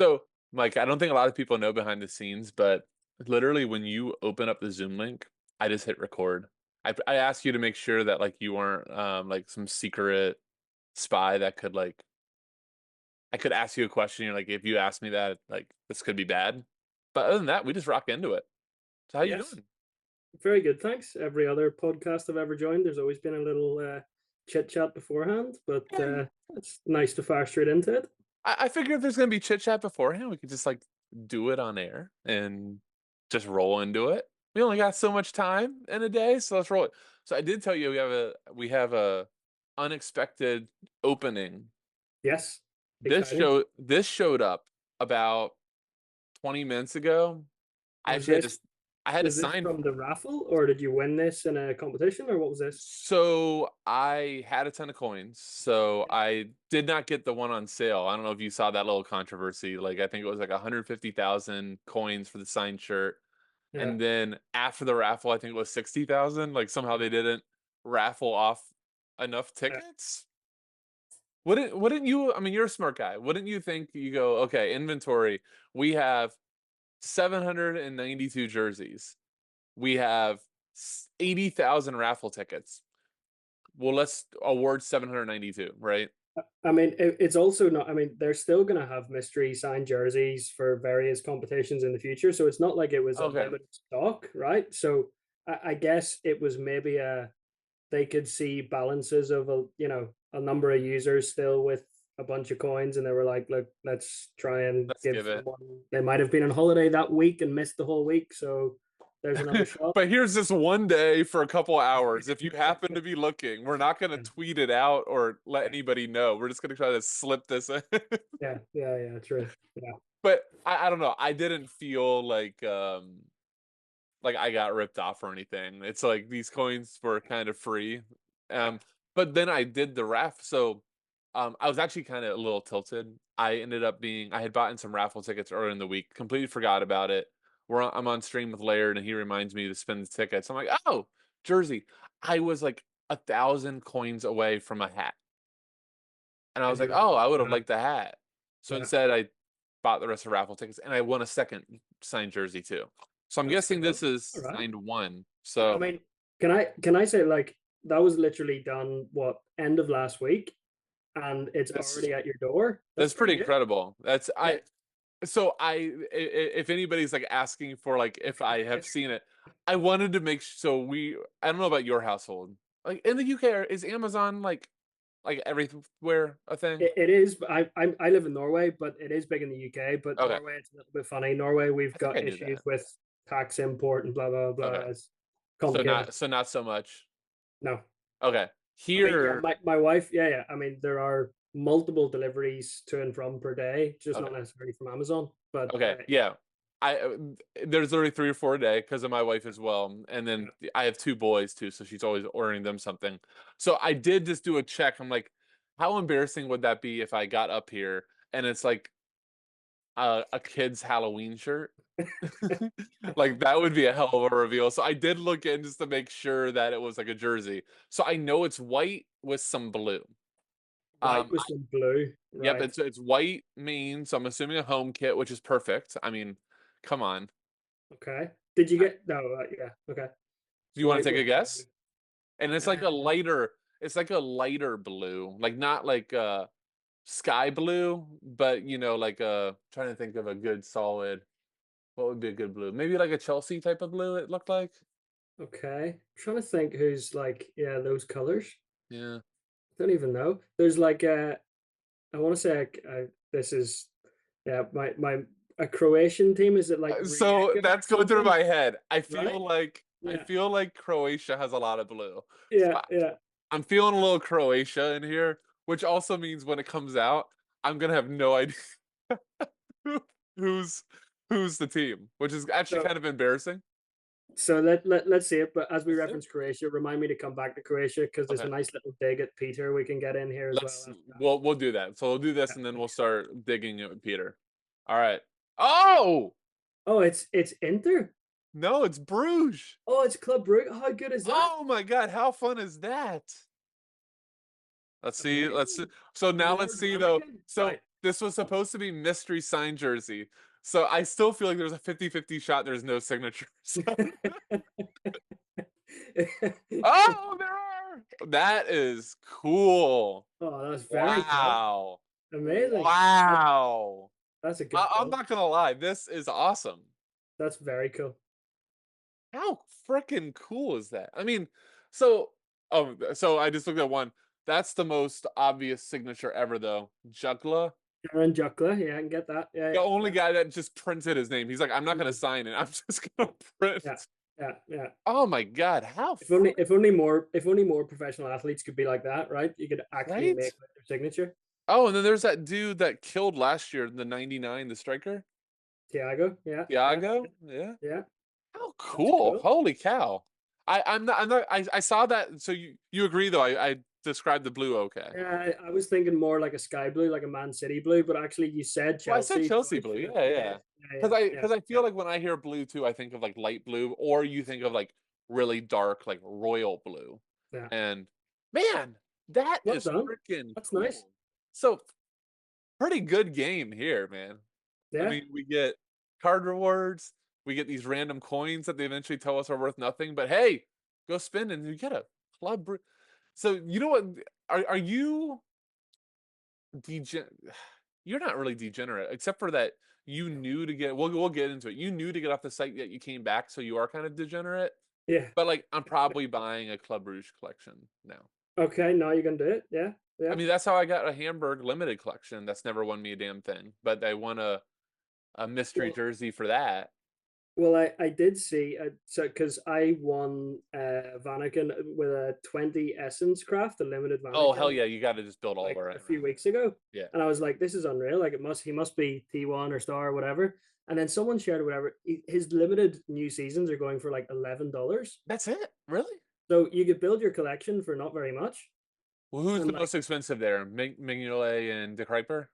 So, Mike, I don't think a lot of people know behind the scenes, but literally when you open up the Zoom link, I just hit record. I asked you to make sure that like you weren't like some secret spy that could like I could ask you a question. You're like, if you ask me that, like this could be bad. But other than that, we just rock into it. So how you Yes, doing? very good. Thanks. Every other podcast I've ever joined, there's always been a little chit chat beforehand, but Yeah, it's nice to fire straight into it. I figure if there's gonna be chit chat beforehand, we could just like do it on air and just roll into it. We only got so much time in a day, so let's roll it. So I did tell you we have a unexpected opening. Yes, This exciting. show this showed up about 20 minutes ago. I Was actually had this to I had to was this sign. from the raffle, or did you win this in a competition, or what was this? So I had a ton of coins. So I did not get the one on sale. I don't know if you saw that little controversy. Like I think it was like 150,000 coins for the signed shirt. Yeah, And then after the raffle, I think it was 60,000. Like somehow they didn't raffle off enough yeah. tickets. Wouldn't you, I mean, you're a smart guy. Wouldn't you think you go, okay, inventory, we have 792 jerseys. We have 80,000 raffle tickets. Well, let's award 792, right? I mean, it's also not. I mean, they're still going to have mystery signed jerseys for various competitions in the future, so it's not like it was a Okay. limited stock, right? So I guess it was maybe a they could see balances of a number of users still with a bunch of coins, and they were like, look, let's try and Let's give give it. someone, they might have been on holiday that week and missed the whole week, so there's another shot. But here's this one day for a couple hours. If you happen to be looking, we're not going to tweet it out or let Yeah, anybody know. We're just going to try to slip this in. yeah, true. Yeah, But I don't know. I didn't feel like I got ripped off or anything. It's like these coins were kind of free. yeah. But then I did the raffle. So I was actually kind of a little tilted. I ended up being I had bought in some raffle tickets earlier in the week, completely forgot about it. I'm on stream with Laird and he reminds me to spend the tickets. I'm like, oh, Jersey. I was like 1,000 coins away from a hat. And I was And like, you, oh, I would have liked the hat. So yeah, instead I bought the rest of the raffle tickets and I won a second signed jersey too. So I'm that's guessing cool. this is All right. signed one. I So mean, can I say, like, that was literally done what, end of last week, and it's that's already at your door. That's that's pretty pretty good. incredible. That's Yeah. I so if anybody's like asking for like if I have seen it, I wanted to make so we I don't know about your household. Like in the UK, is Amazon like everywhere a thing? It is. But I live in Norway, but it is big in the UK. But Okay, Norway, it's a little bit funny. Norway, we've I think I got knew issues that. with tax import and blah blah Okay, blah. It's so complicated. not so much. No, Okay, I mean, yeah, here. my wife, yeah. I mean, there are multiple deliveries to and from per day, just Okay. not necessarily from Amazon. But Okay, yeah. I there's literally 3 or 4 a day because of my wife as well, and then I have 2 boys too, so she's always ordering them something. So I did just do a check. I'm like, how embarrassing would that be if I got up here and it's like a kid's Halloween shirt? Like that would be a hell of a reveal. So I did look in just to make sure that it was like a jersey. So I know it's white with some blue. white with some blue, Yep, right? it's white mean, so I'm assuming a home kit, which is perfect. I mean, come on. Okay. Did you get no? Yeah. Okay. Do you want to White take with a guess? blue. And it's like a lighter blue, like not like sky blue, but like trying to think of a good solid. What would be a good blue? Maybe like a Chelsea type of blue. It looked like. Okay. I'm trying to think who's like, yeah, those colors. Yeah. Don't even know. There's like I want to say this is, yeah, my a Croatian team. Is it like So Rijeka that's or going through something? my head. Right? I Yeah. feel like Croatia has a lot of blue. So Yeah. I'm feeling a little Croatia in here, which also means when it comes out, I'm gonna have no idea who's who's the team, which is actually So kind of embarrassing. let's see it. But as we Let's see. reference Croatia, remind me to come back to Croatia because there's a Okay, nice little dig at Peter we can get in here as well let's after that. we'll do that. So we'll do this, Yeah. and then we'll start digging it with Peter. All right. Oh Oh, it's Inter. no, it's Bruges. Oh, it's Club Brugge. How good is that? Oh my God, how fun is that? Let's see. Let's see. Amazing. So now let's Lord see though. Ramnikin. So Right. this was supposed to be mystery signed jersey. So I still feel like there's a 50-50 shot there's no signatures. Oh, there are. That is cool. Oh, that's very cool. Wow. Amazing. That's Wow. that's a I good I'm pull. not gonna lie, this is awesome. That's very cool. How freaking cool is that? I mean, so so I just looked at one. That's the most obvious signature ever, though. Jugla, Aaron Juckler, yeah, I can get that. Yeah, the yeah, only yeah. guy that just printed his name. He's like, I'm not gonna Mhm. sign it. I'm just gonna print. Yeah, yeah, yeah. Oh my god, how If only more professional athletes could be like that, right? You could actually right? make their signature. Oh, and then there's that dude that killed last year, the 99, the striker, Thiago, yeah, yeah, Thiago. Yeah. yeah. How That's cool! cool. Holy cow! I'm not. I saw that. So you agree though? I described the blue okay. Yeah, I was thinking more like a sky blue, like a Man City blue, but actually you said Well, I said Chelsea, so Chelsea I blue. should have. Yeah, Yeah, yeah. yeah, Because yeah, I yeah, because I yeah. feel like when I hear blue too, I think of like light blue, or you think of like really dark, like royal blue. Yeah. And man, that Well is done. freaking That's nice. cool. So pretty good game here, man. I Yeah, mean, we get card rewards, we get these random coins that they eventually tell us are worth nothing. But hey, go spin and you get a club. So you know what? Are you degen? You're not really degenerate, except for that you knew to get. We'll get into it. You knew to get off the site that you came back, so you are kind of degenerate. yeah. But like, I'm probably buying a Club Rouge collection now. Okay, now you can do it. Yeah, I yeah. mean, that's how I got a Hamburg limited collection. That's never won me a damn thing. But I won a mystery Well, jersey for that. well, I did see so because I won Vanaken with a 20 Essence Craft, a limited Oh hell Vanaken, yeah, you got to just build all like around a few it. weeks ago, Yeah, and I was like, this is unreal. Like he must be T1 or Star or whatever. And then someone shared whatever his limited new seasons are going for like $11. that's it. Really? So you could build your collection for not very much. Well, who's And the like most expensive there? Mignolet and De Kuyper?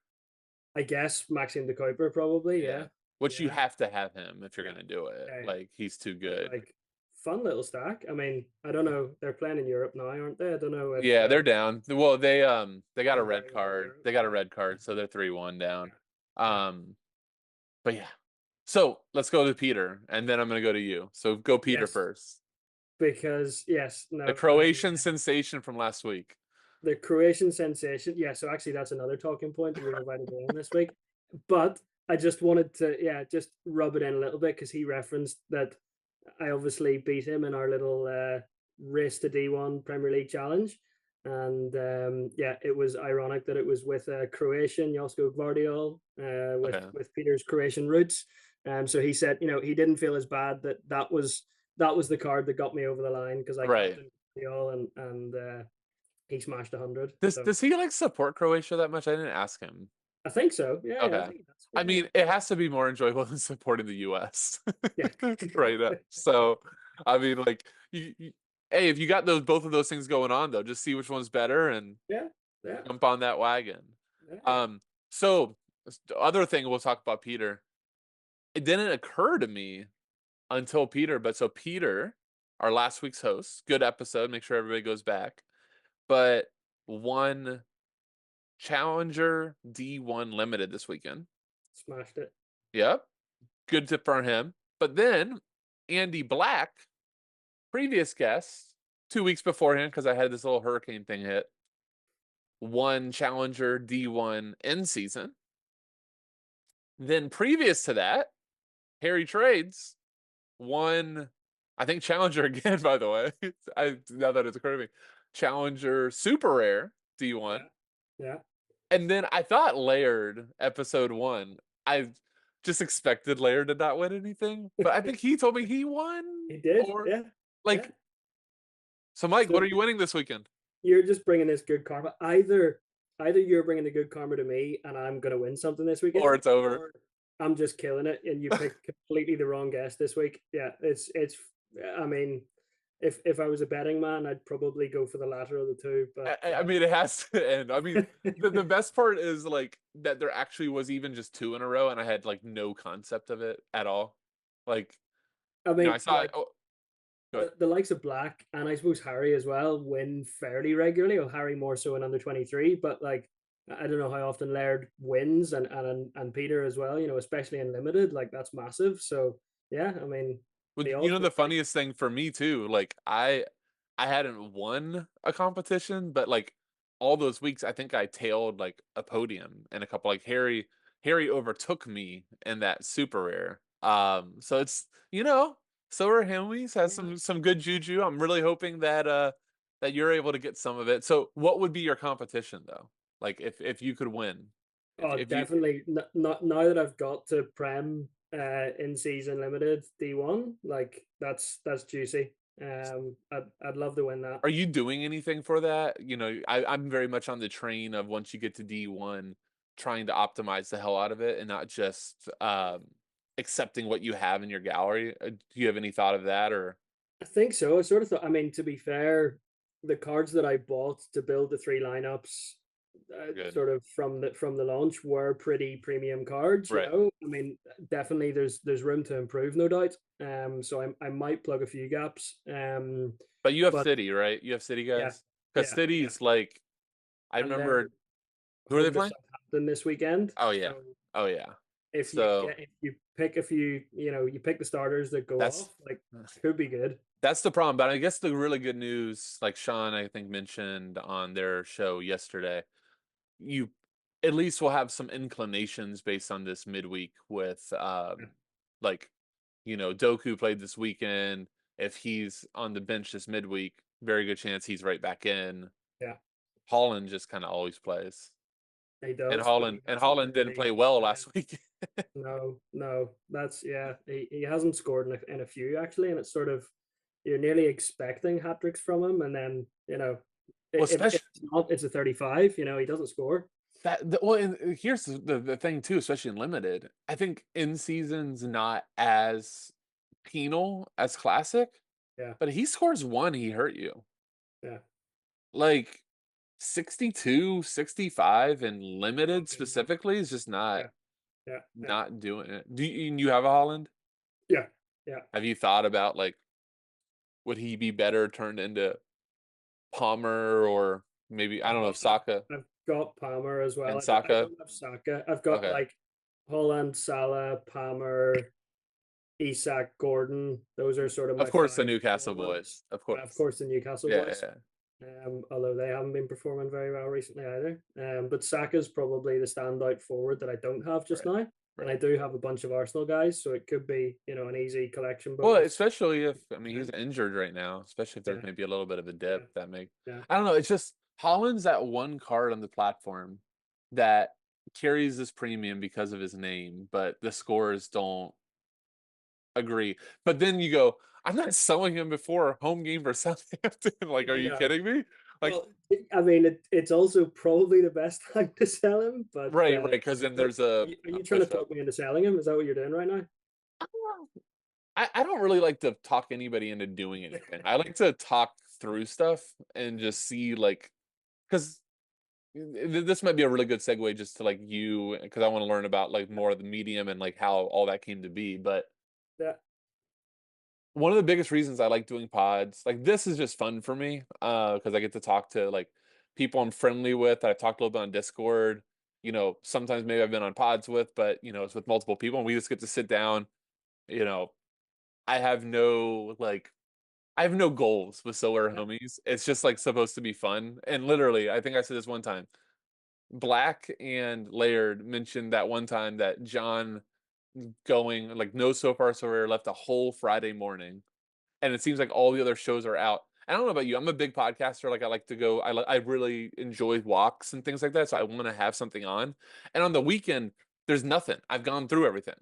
I guess Maxime de Kuiper probably, Yeah. yeah. Which you Yeah. have to have him if you're Yeah. gonna do it. Yeah. Yeah. Like he's too But good. like fun little stack. I mean, I don't know. They're playing in Europe now, aren't they? I don't know if Yeah, they're down. Well, they got a doing red very well in card. Europe. They got a Yeah. red card, so they're 3-1 down. Yeah. Yeah. Um, but yeah. So let's go to Peter, and then I'm gonna go to you. So go Peter Yes. first. Because yes, The no, Croatian sensation from last week. the Croatian sensation. Yeah, so actually that's another talking point that we've invited on this week. But I just wanted to, yeah, just rub it in a little bit because he referenced that I obviously beat him in our little race to D1 Premier League challenge. And yeah, it was ironic that it was with a Croatian, Josko Gvardiol, Okay. with Peter's Croatian roots. So he said, he didn't feel as bad that was the card that got me over the line because I Right. captained Gvardiol and he smashed 100. Does So does he like support Croatia that much? I didn't ask him. I think so. Yeah, yeah, I Okay. think that's I yeah, mean, it has to be more enjoyable than supporting the US. yeah, Right yeah, up. So, I mean, like, hey, if you got those both of those things going on, though, just see which one's better and yeah, yeah, jump on that wagon. yeah. So the other thing we'll talk about Peter. It didn't occur to me until Peter, but so Peter, our last week's host, good episode. Make sure everybody goes back. But won Challenger D1 Limited this weekend. Smashed it. Yep. Good tip for him. But then Andy Black, previous guest, 2 weeks beforehand, because I had this little hurricane thing hit, won Challenger D1 end season. Then previous to that, Harry Trades won, I think Challenger again, by the way. I now that it's occurred to me. Challenger Super Rare D1. Yeah, yeah. And then I thought Laird episode 1. I just expected Laird to not win anything, but I think he told me he won He did. or Yeah, yeah. like so Mike, what So are you winning this weekend? you're just bringing this good karma. Either you're bringing the good karma to me, and I'm gonna win something this weekend, Or it's over. or I'm just killing it, and you picked completely the wrong guest this week. Yeah, it's. I mean, if I was a betting man, I'd probably go for the latter of the two. But I mean it has to end. I mean the best part is like that there actually was even just 2 in a row and I had like no concept of it at all. Like, I I mean, saw it. like Oh, good. the likes of Black and I suppose Harry as well win fairly regularly, or Harry more so in under 23. But like I don't know how often Laird wins, and Peter as well. Especially in limited, like that's massive. So yeah, I mean, Well, the you odds know were the pretty. funniest thing for me too, like I hadn't won a competition, but like all those weeks I think I tailed like a podium and a couple like Harry overtook me in that super rare. So it's so are Hemis has Yeah. some good juju. I'm really hoping that you're able to get some of it. So what would be your competition though? Like if you could win. Oh, If you definitely. Not now that I've got to Prem in season limited D1, like that's juicy. I'd love to win that. Are you doing anything for that? I'm very much on the train of once you get to D1, trying to optimize the hell out of it and not just accepting what you have in your gallery. Do you have any thought of that or I think so. I sort of thought. I mean, to be fair, the cards that I bought to build the three lineups, good? sort of from the launch, were pretty premium cards. Right. I mean, definitely there's room to improve, no doubt. So I might plug a few gaps. But you have But City, right? You have City yeah, guys? Because yeah, yeah. City's like, I And they're remember, who are they home to playing? Southampton this weekend. Oh yeah. So Oh yeah. if So you pick a few, you pick the starters that go that's off, like could be good. that's the problem. But I guess the really good news, like Sean, I think mentioned on their show yesterday, you at least will have some inclinations based on this midweek with Yeah, like Doku played this weekend. If he's on the bench this midweek, very good chance he's right back in. yeah, Holland just kind of always plays. he And does, but Holland he and hasn't Holland didn't really. play well Yeah, last week. no, no, that's yeah. He hasn't scored in a few actually, and it's sort of you're nearly expecting hat tricks from him, and then Well, if especially it's not, it's a 35. He doesn't score. well, and here's the thing too, especially in limited. I think in season's not as penal as classic, Yeah, but he scores one, he hurt you. yeah, Like 62, 65, and limited okay, yeah, specifically is just not yeah, yeah, yeah, not doing it. Do you have a Holland? yeah, yeah. Have you thought about like would he be better turned into Palmer or maybe I I've don't know got if I've, Saka I've got Palmer as well. and I Saka? don't have Saka. I've got Okay. like Holland, Salah, Palmer, Isak, Gordon. Those are sort of Of my course the five Newcastle forwards. boys. Of Of course. course, the Newcastle Yeah, boys. yeah. Although they haven't been performing very well recently either. But Saka's probably the standout forward that I don't have just Right. now. And Right. I do have a bunch of Arsenal guys, so it could be, an easy collection Well, bonus. especially if I mean he's Um, injured right now, especially if there's yeah, maybe a little bit of a yeah, dip that make yeah, I don't know, it's just Holland's that one card on the platform that carries this premium because of his name, but the scores don't agree. But then you go, I'm not selling him before a home game for Southampton. Like, are you yeah. kidding me? Like, Well, I mean, it's also probably the best time to sell him. But right, because then are there's a, you, are a you trying to push up. talk me into selling him? Is that what you're doing right now? I don't really like to talk anybody into doing anything. I like to talk through stuff and just see like because this might be a really good segue just to like you because I want to learn about like more of the medium and like how all that came to be. But Yeah, one of the biggest reasons I like doing pods, like this is just fun for me, because I get to talk to like people I'm friendly with that I've talked a little bit on Discord. Sometimes maybe I've been on pods with, but it's with multiple people and we just get to sit down. You know, I have no like I have no goals with Solar yeah, Homies. It's just like supposed to be fun. And literally, I think I said this one time. Black and Laird mentioned that one time that John going like no so far so rare left a whole Friday morning and it seems like all the other shows are out. I don't know about you. I'm a big podcaster. Like I like to go. I really enjoy walks and things like that. So I want to have something on. And on the weekend, there's nothing. I've gone through everything.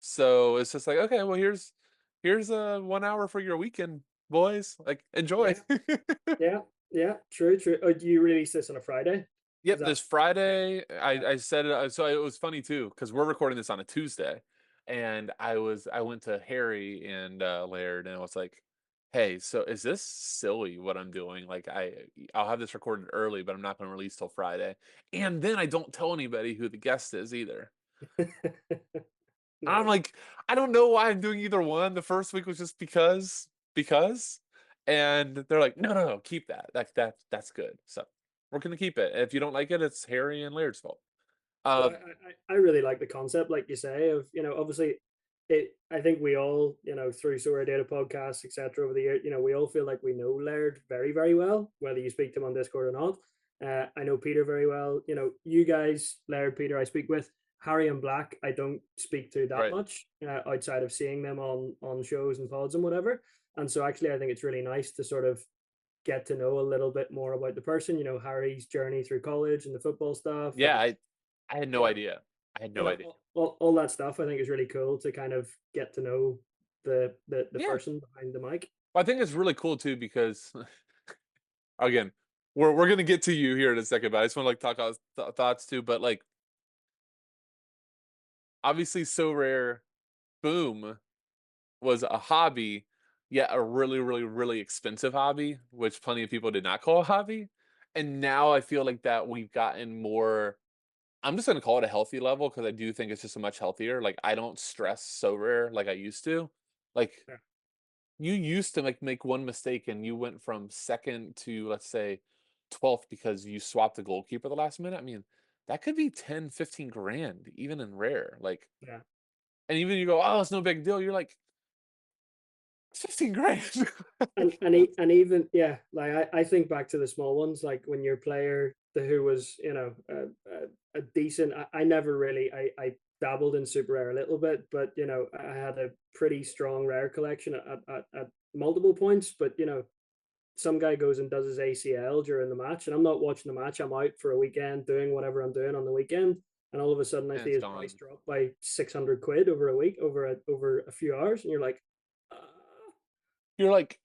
So it's just like okay, well here's a 1 hour for your weekend, boys. Like enjoy. yeah, yeah, yeah. True, true. Oh, do you release this on a Friday? Is Yep, that this yeah, Friday. yeah, I said it. So it was funny too because we're recording this on a Tuesday, and I went to Harry and Laird, and I was like, "Hey, so is this silly what I'm doing? Like I'll have this recorded early, but I'm not going to release till Friday, and then I don't tell anybody who the guest is either. I'm nice. like, I don't know why I'm doing either one. The first week was just because, and they're like, no, no, no, keep that. That's good. So." We're gonna keep it. If you don't like it, it's Harry and Laird's fault. So Um, I really like the concept, like you say, of obviously it. I think we all through Sorare Data podcasts, etc. Over the year, we all feel like we know Laird very very well, whether you speak to him on Discord or not. I know Peter very well. You guys, Laird, Peter, I speak with. Harry and Black, I don't speak to that right. much outside of seeing them on shows and pods and whatever. And so actually, I think it's really nice to sort of get to know a little bit more about the person. Harry's journey through college and the football stuff, Yeah, and I had no you know idea. I had no idea. all that stuff. I think is really cool to kind of get to know the Yeah. person behind the mic. Well, I think it's really cool too because again, we're gonna get to you here in a second, but I just want to like talk about thoughts too. But like obviously, so rare. Boom was a hobby, yet a really, really, really expensive hobby, which plenty of people did not call a hobby. And now I feel like that we've gotten more. I'm just gonna call it a healthy level because I do think it's just a much healthier. Like I don't stress so rare like I used to. Like Yeah, you used to make one mistake and you went from second to let's say 12th because you swapped the goalkeeper the last minute. I mean, that could be 10, 15 grand even in rare. Like, yeah. and even you go, oh, it's no big deal. You're like, 15 grand. And even yeah, like I think back to the small ones, like when your player who was a decent. I never really I dabbled in super rare a little bit, but I had a pretty strong rare collection at multiple points. But some guy goes and does his ACL during the match, and I'm not watching the match. I'm out for a weekend doing whatever I'm doing on the weekend, and all of a sudden I And see it's his price gone. drop by 600 quid over a week, over a few hours, and you're like, uh, You're like,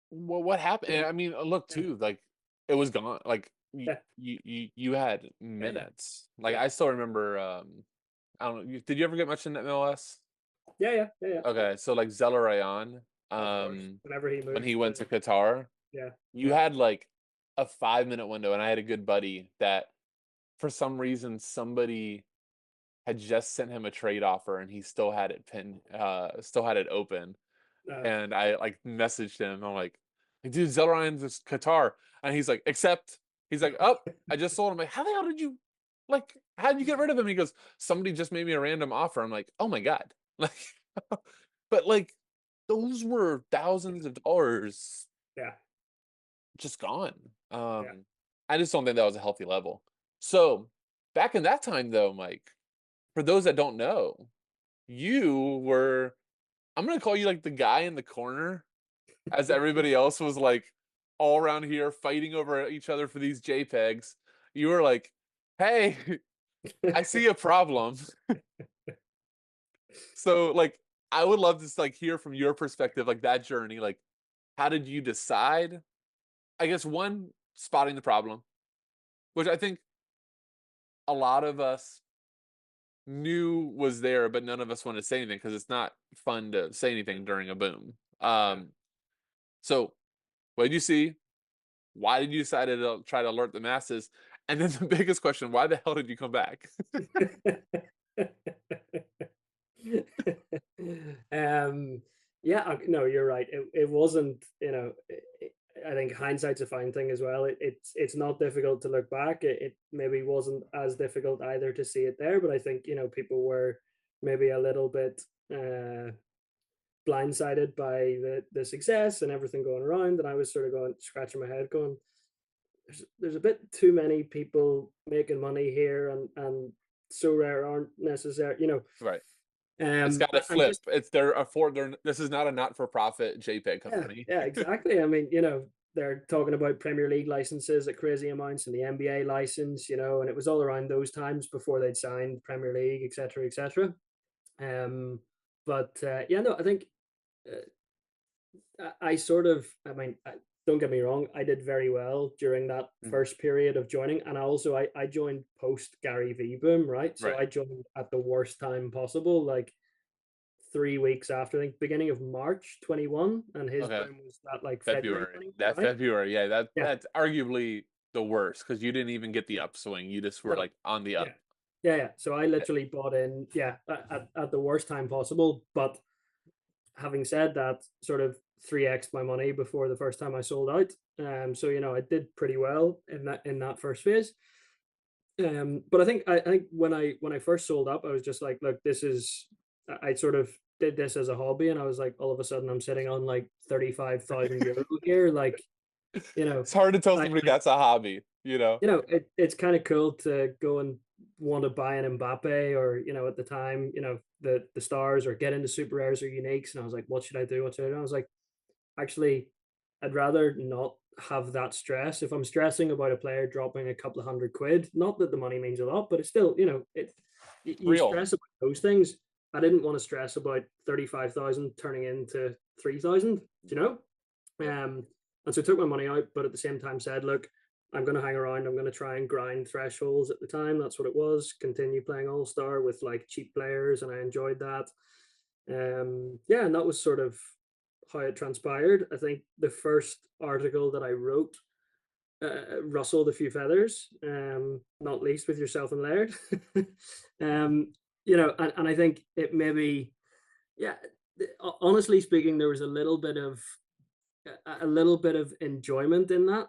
well, what happened? yeah, And I mean, look yeah, too, like it was gone. Like yeah, you had yeah, yeah, minutes. Like yeah, I still remember. I don't know. Did you ever get much in MLS? yeah, yeah, yeah, yeah. Okay, so like Zelarayan, Of course, whenever he when he moved went to to Qatar, yeah, you yeah, had like a 5 minute window, and I had a good buddy that for some reason somebody had just sent him a trade offer, and he still had it still had it open, uh, and I like messaged him. I'm like, dude, Zelarayan's is Qatar, and he's like, except he's like, oh, I just sold him. Like, how the hell did you like? How did you get rid of him? He goes, somebody just made me a random offer. I'm like, oh my god, like, but like, those were thousands of dollars yeah, just gone. yeah. I just don't think that was a healthy level. So back in that time, though, Mike, for those that don't know, you were. I'm gonna call you like the guy in the corner as everybody else was like all around here fighting over each other for these JPEGs. You were like, "Hey, I see a problem." So, like, I would love to just, like hear from your perspective, like that journey. Like, how did you decide? I guess one, spotting the problem, which I think a lot of us knew was there, but none of us want to say anything because it's not fun to say anything during a boom. Yeah. So what did you see? Why did you decide to try to alert the masses? And then the biggest question, why the hell did you come back? um, yeah, no, you're right. It wasn't, I think hindsight's a fine thing as well. It's not difficult to look back. It maybe wasn't as difficult either to see it there, but I think, people were maybe a little bit blindsided by the success and everything going around. And I was sort of going, scratching my head, going, there's a bit too many people making money here, and so rare aren't necessary, Right. It's got to and flip. just It's they're a for they're this is not a not-for-profit JPEG yeah, company. yeah, exactly. I mean, they're talking about Premier League licenses at crazy amounts and the NBA license, and it was all around those times before they'd signed Premier League, etc., etc. Um, but yeah, no, I think I sort of, I mean, don't get me wrong, I did very well during that Mhm. first period of joining, and also I joined post Gary V boom, right? So Right. I joined at the worst time possible, like 3 weeks after, I think beginning of March 21, and his Okay. boom was that like February February. 21, That right? February. Yeah, Yeah, that's arguably the worst because you didn't even get the yeah, upswing. You just were no, like on the yeah, up. yeah, yeah. So I Eh, literally bought in, yeah, at the worst time possible. But having said that, sort of 3x my money before the first time I sold out. So I did pretty well in that first phase. But I think when I first sold up, I was just like, look, this is I sort of did this as a hobby, and I was like, all of a sudden, I'm sitting on like 35,000 euro here. Like, you know, It's hard to tell I somebody that's a hobby, you know? it's kind of cool to go and want to buy an Mbappe, or at the time, the stars, or get into super rares or uniques. And I was like, what should I do? What should I do? I was like, actually, I'd rather not have that stress. If I'm stressing about a player dropping a couple of £100, not that the money means a lot, but it's still, you Real. stress about those things. I didn't want to stress about 35,000 turning into 3,000, Um, and so I took my money out, but at the same time said, look, I'm going to hang around. I'm going to try and grind thresholds at the time. That's what it was. Continue playing All Star with like cheap players, and I enjoyed that. Yeah, and that was sort of how it transpired. I think the first article that I wrote rustled a few feathers, not least with yourself and Laird. And I think it maybe, yeah, honestly speaking, there was a little bit of enjoyment in that.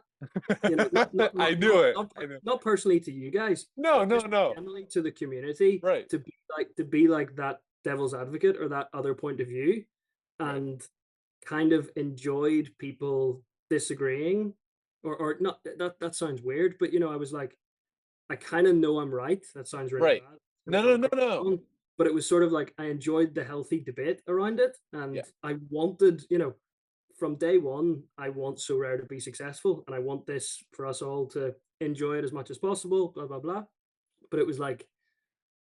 Not not I not knew not it. not, I knew. not personally to you guys, No, but no, just no. generally to the community, Right, to be like that devil's advocate, or that other point of view, right, and kind of enjoyed people disagreeing, or not. That sounds weird, but I was like, I kind of know I'm right. That sounds really right. bad. It's going to No, come no, no, across no. wrong. But it was sort of like I enjoyed the healthy debate around it. Yeah, And I wanted, from day one, I want So Rare to be successful. And I want this for us all to enjoy it as much as possible, blah, blah, blah. But it was like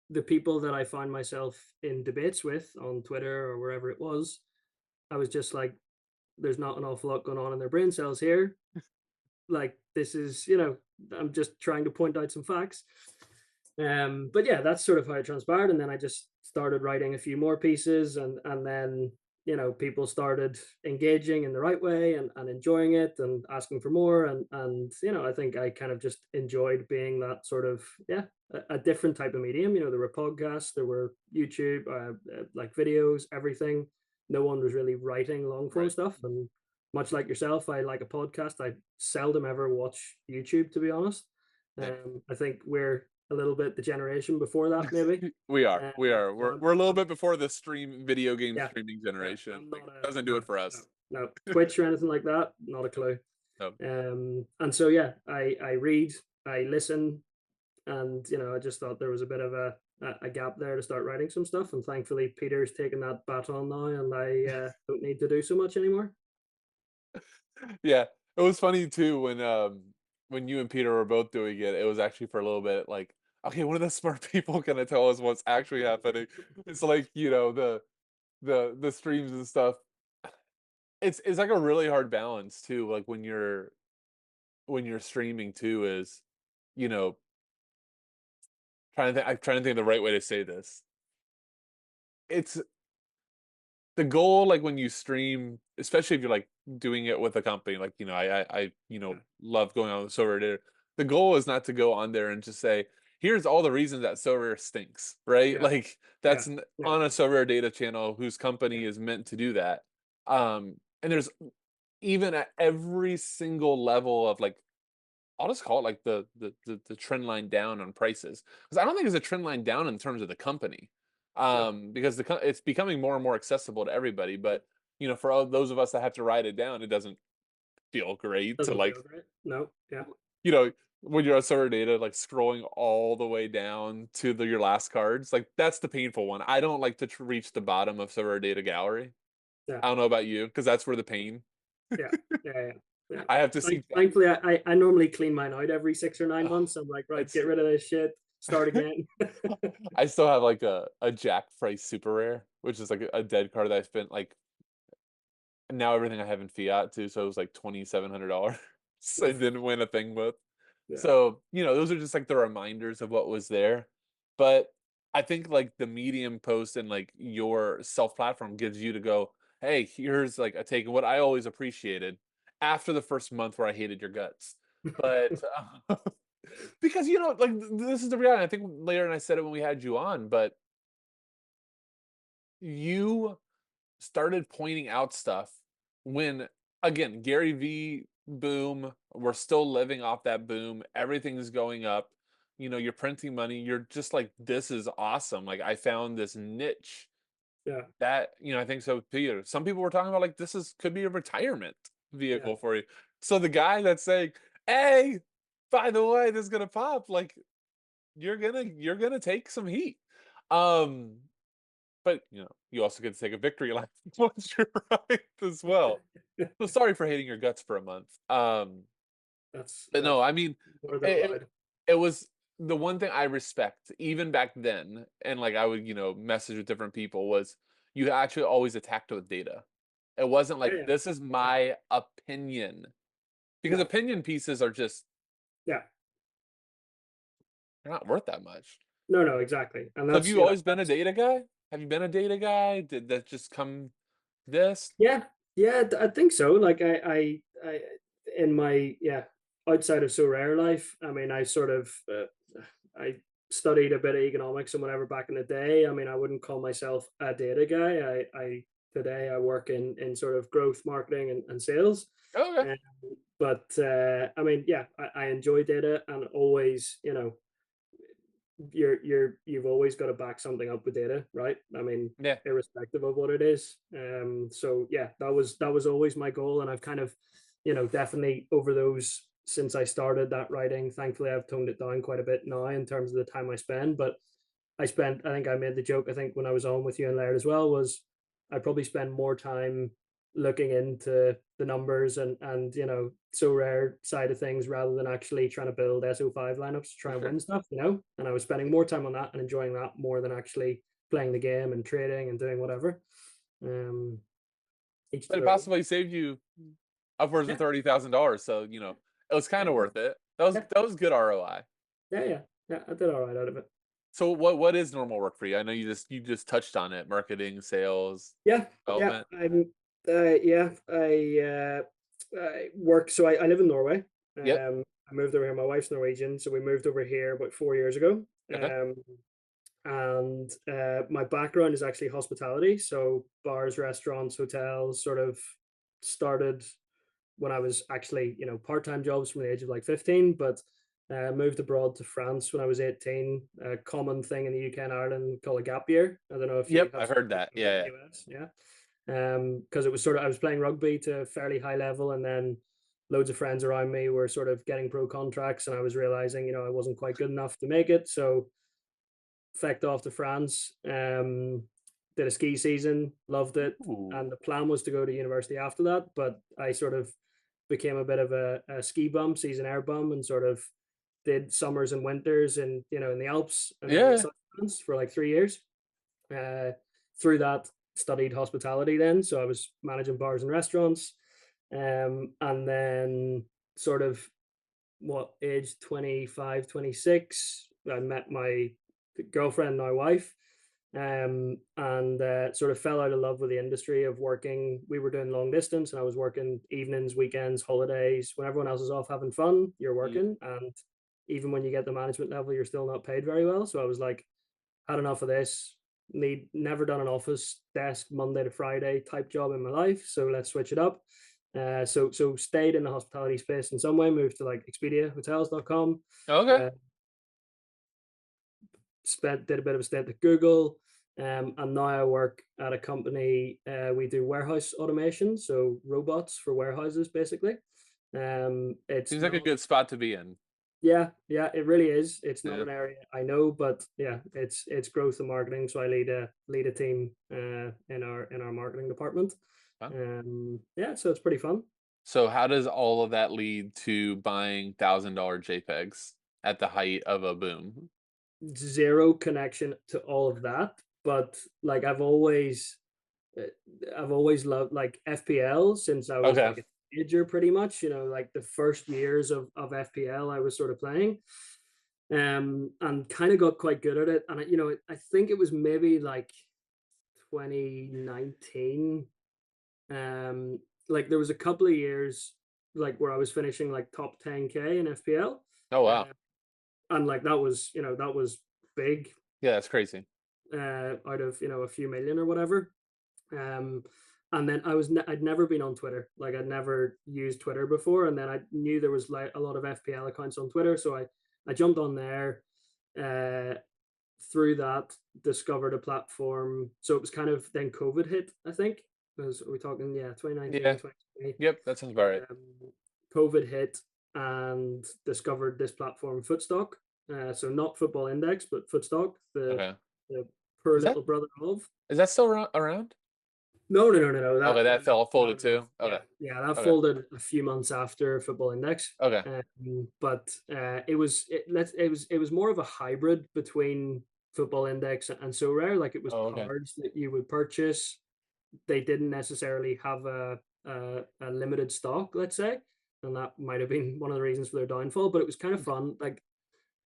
the people that I found myself in debates with on Twitter or wherever it was, I was just like, there's not an awful lot going on in their brain cells here. Like, this is, I'm just trying to point out some facts. But yeah, that's sort of how it transpired. And then I just started writing a few more pieces, and then people started engaging in the right way, and enjoying it and asking for more. And I think I kind of just enjoyed being that sort of, yeah, a different type of medium. There were podcasts, there were YouTube, like videos, everything. No one was really writing long form right, stuff, and much like yourself, I like a podcast. I seldom ever watch YouTube, to be honest. same. I think we're a little bit the generation before that, maybe. We are, Um, we are. so We're a little bit before the video game yeah, streaming yeah. generation. I'm Like, not a doesn't do no, it for no, us. no Twitch or anything like that. Not a clue. No. And so yeah, I read, I listen, and I just thought there was a bit of a gap there to start writing some stuff. And thankfully, Peter's taken that baton now, and I don't need to do so much anymore. Yeah, it was funny too when you and Peter were both doing it. It was actually for a little bit like, okay, one of the smart people gonna tell us what's actually happening. It's like the streams and stuff. It's like a really hard balance too. Like when you're streaming too is you know I'm trying to think of the right way to say this. It's the goal, like when you stream, especially if you're like doing it with a company, like I Yeah, love going on the server there. The goal is not to go on there and just say, here's all the reasons that server stinks, right? yeah, Like yeah, that's yeah, on a server data channel whose yeah, company is meant to do that. And there's even at every single level of like I'll just call it like the trend line down on prices because I don't think it's a trend line down in terms of the company, no, because it's becoming more and more accessible to everybody. But for all those of us that have to write it down, it doesn't feel great to doesn't like feel great. No, yeah, you know when you're on server data like scrolling all the way down to your last cards. Like that's the painful one. I don't like to reach the bottom of server data gallery. yeah, I don't know about you because that's where the pain. yeah, yeah, yeah. Yeah. I have to see. Thankfully, I normally clean mine out every 6 or 9 months. I'm like, right, It's get rid of this shit, start again. I still have like a Jack Price super rare, which is like a dead card that I spent like now everything I have in fiat too, so it was like $2,700. I Oof. didn't win a thing with. Yeah, So, those are just like the reminders of what was there. But I think like the Medium post and like your self platform gives you to go, hey, here's like a take. And what I always appreciated after the first month where I hated your guts. But because like this is the reality. I think later and I said it when we had you on, but you started pointing out stuff when again Gary V boom. We're still living off that boom. Everything's going up. You're printing money. You're just like, this is awesome. Like I found this niche Yeah, that, I think so too. Some people were talking about like this is could be a retirement yeah, vehicle for you. So the guy that's saying, "Hey, by the way, this is gonna pop," like you're gonna take some heat. Um, but you also get to take a victory lap once you're right as well. So sorry for hating your guts for a month. But no, that's I mean, more than it, it allowed. it was the one thing I respect even back then, and like I would message with different people was you actually always attacked with data. It wasn't Yeah, like yeah, this is my opinion because no, opinion pieces are just yeah, they're not worth that much. no, no, exactly, and So have that's you always been a data guy? Have you been a data guy? Did that just come this? yeah, yeah, I think so. Like I in my outside of so rare life, I mean, I sort of I studied a bit of economics and whatever back in the day. I mean, I wouldn't call myself a data guy. I today I work in sort of growth marketing and sales. Okay. Um, but I mean, yeah, I enjoy data and always, you've always got to back something up with data, right? I mean, Yeah. irrespective of what it is. So yeah, that was always my goal, and I've kind of, definitely over those since I started that writing. Thankfully, I've toned it down quite a bit now in terms of the time I spend. But I think I made the joke, I think when I was on with you and Laird as well, was I probably spend more time looking into the numbers and so rare side of things rather than actually trying to build SO5 lineups to For try and sure. win stuff. And I was spending more time on that and enjoying that more than actually playing the game and trading and doing whatever. Um, each to But it their own. possibly saved you upwards of Yeah, $30,000. So it was kind yeah, of worth it. That was good ROI. yeah, yeah, yeah. I did all right out of it. So what is normal work for you? I know you just touched on it, marketing, sales, Yeah, yeah. development. I work. So I live in Norway. Yep. I moved over here. My wife's Norwegian, so we moved over here about 4 years ago. Okay. And my background is actually hospitality, so bars, restaurants, hotels. Sort of started when I was actually, part-time jobs from the age of like 15, but moved abroad to France when I was 18. A common thing in the UK and Ireland called a gap year. I don't know if you Yep, have I've something heard that. similar in Yeah, the yeah. US. Yeah. Because it was sort of, I was playing rugby to a fairly high level, and then loads of friends around me were sort of getting pro contracts, and I was realizing, I wasn't quite good enough to make it. So fecked off to France, did a ski season, loved it. Ooh. And the plan was to go to university after that, but I sort of became a bit of a ski bum, season air bum, and sort of did summers and winters and in the Alps and in the Yeah. south of France for like 3 years. Uh, Through that, studied hospitality then, so I was managing bars and restaurants, and then sort of what age 25, 26, I met my girlfriend, now wife, and sort of fell out of love with the industry of working. We were doing long distance, and I was working evenings, weekends, holidays. When everyone else is off having fun, you're Yeah. working, and even when you get the management level, you're still not paid very well. So I was like, had enough of this. Need Never done an office desk Monday to Friday type job in my life, so let's switch it up. So stayed in the hospitality space in some way, moved to like Expedia Hotels.com, Okay. uh, did a bit of a stint at Google, and now I work at a company. We do warehouse automation, so robots for warehouses, basically. It's Seems like a not, good spot to be in. yeah, yeah, it really is. It's not Yeah. an area I know, but yeah, it's growth and marketing. So I lead a team in our marketing department. Wow. Yeah, so it's pretty fun. So how does all of that lead to buying $1,000 JPEGs at the height of a boom? Zero connection to all of that, but like uh, I've always loved like FPL since I was Okay. like a teenager, pretty much. Like the first years of FPL, I was sort of playing, and kind of got quite good at it. And I think it was maybe like 2019. Um, like there was a couple of years like where I was finishing like top 10K in FPL, Oh wow. uh, and like that was big, Yeah, that's crazy. out of a few million or whatever. Um, and then I'd never been on Twitter. Like I'd never used Twitter before, and then I knew there was like a lot of FPL accounts on Twitter, so I jumped on there. Uh, Through that, discovered a platform. So it was kind of then COVID hit, I think. Was we talking, yeah, 2019, Yeah. 2020. Yep. That sounds about right. COVID hit and discovered this platform, Footstock. So not Football Index, but Footstock, Okay. the poor Is that little brother of. is that still around? No, no, no, no, no. Okay, That that fell no, folded no, no. too. Yeah, Okay. yeah. That Okay. folded a few months after Football Index. Okay. But it was more of a hybrid between Football Index and So Rare. Like it was Oh, okay. cards that you would purchase. They didn't necessarily have a limited stock, let's say, and that might have been one of the reasons for their downfall. But it was kind of fun. Like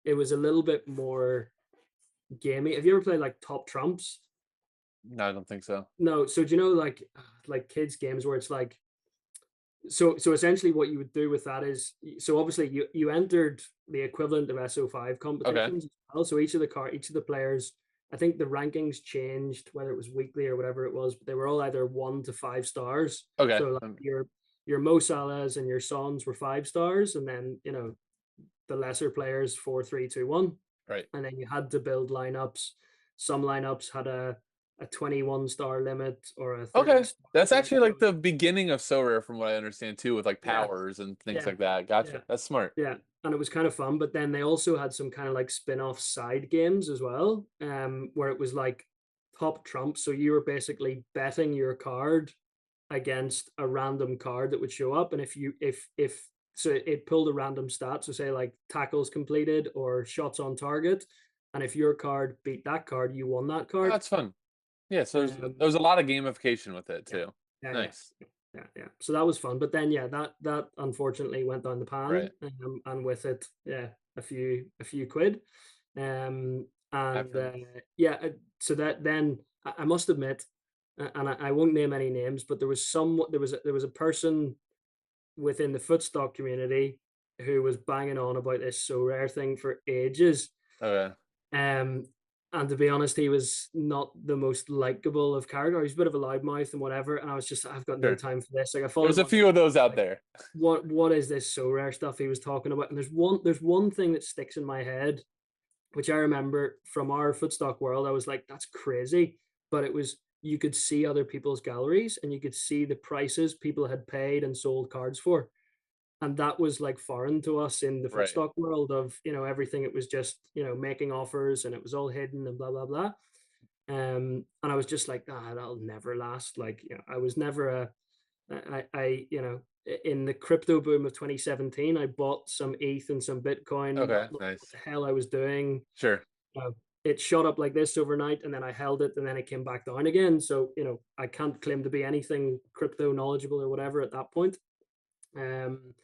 it was a little bit more gamey. Have you ever played like Top Trumps? No, I don't think so. No. So do you know like kids games where it's like so essentially what you would do with that is so obviously you entered the equivalent of SO5 Okay. competitions as well. So each of the players, I think the rankings changed whether it was weekly or whatever it was, but they were all either 1 to 5 stars. Okay. So like your Mo Salahs and your Sons were 5 stars, and then the lesser players 4, 3, 2, 1, Right. and then you had to build lineups. Some lineups had a 21 star limit or a thirty Okay. star That's limit. actually So like the beginning of So Rare from what I understand too, with like yeah, powers and things yeah, like that. yeah, Gotcha. That's smart. yeah. And it was kind of fun. But then they also had some kind of like spin-off side games as well, where it was like top trump. So you were basically betting your card against a random card that would show up. And if so it pulled a random stat. So say like tackles completed or shots on target. And if your card beat that card, you won that Oh, card. that's fun. Yeah, so Um, there's a lot of gamification with it yeah, too. yeah, yeah, Nice. yeah. So that was fun. But then yeah, that unfortunately went down the pan, Right. and with it, yeah, a few quid. And Definitely. yeah, so that then I must admit, and I won't name any names, but there was a person within the footstock community who was banging on about this so rare thing for ages. Okay. Um, and to be honest, he was not the most likable of characters. He's a bit of a loudmouth and whatever. And I was just, I've got no Sure. time for this. Like I followed There's him a on few Twitter. of those out Like, there. what is this so rare stuff he was talking about? And there's one thing that sticks in my head, which I remember from our footstock world. I was like, that's crazy. But it was you could see other people's galleries and you could see the prices people had paid and sold cards for, and that was like foreign to us in the Right. footstock world of everything. It was just making offers and it was all hidden and blah blah blah. And I was just like, that'll never last. Like I was never in the crypto boom of 2017, I bought some ETH and some Bitcoin, not Okay. knowing what Nice. the hell I was doing. Sure. uh, it shot up like this overnight, and then I held it, and then it came back down again. So I can't claim to be anything crypto knowledgeable or whatever at that point. um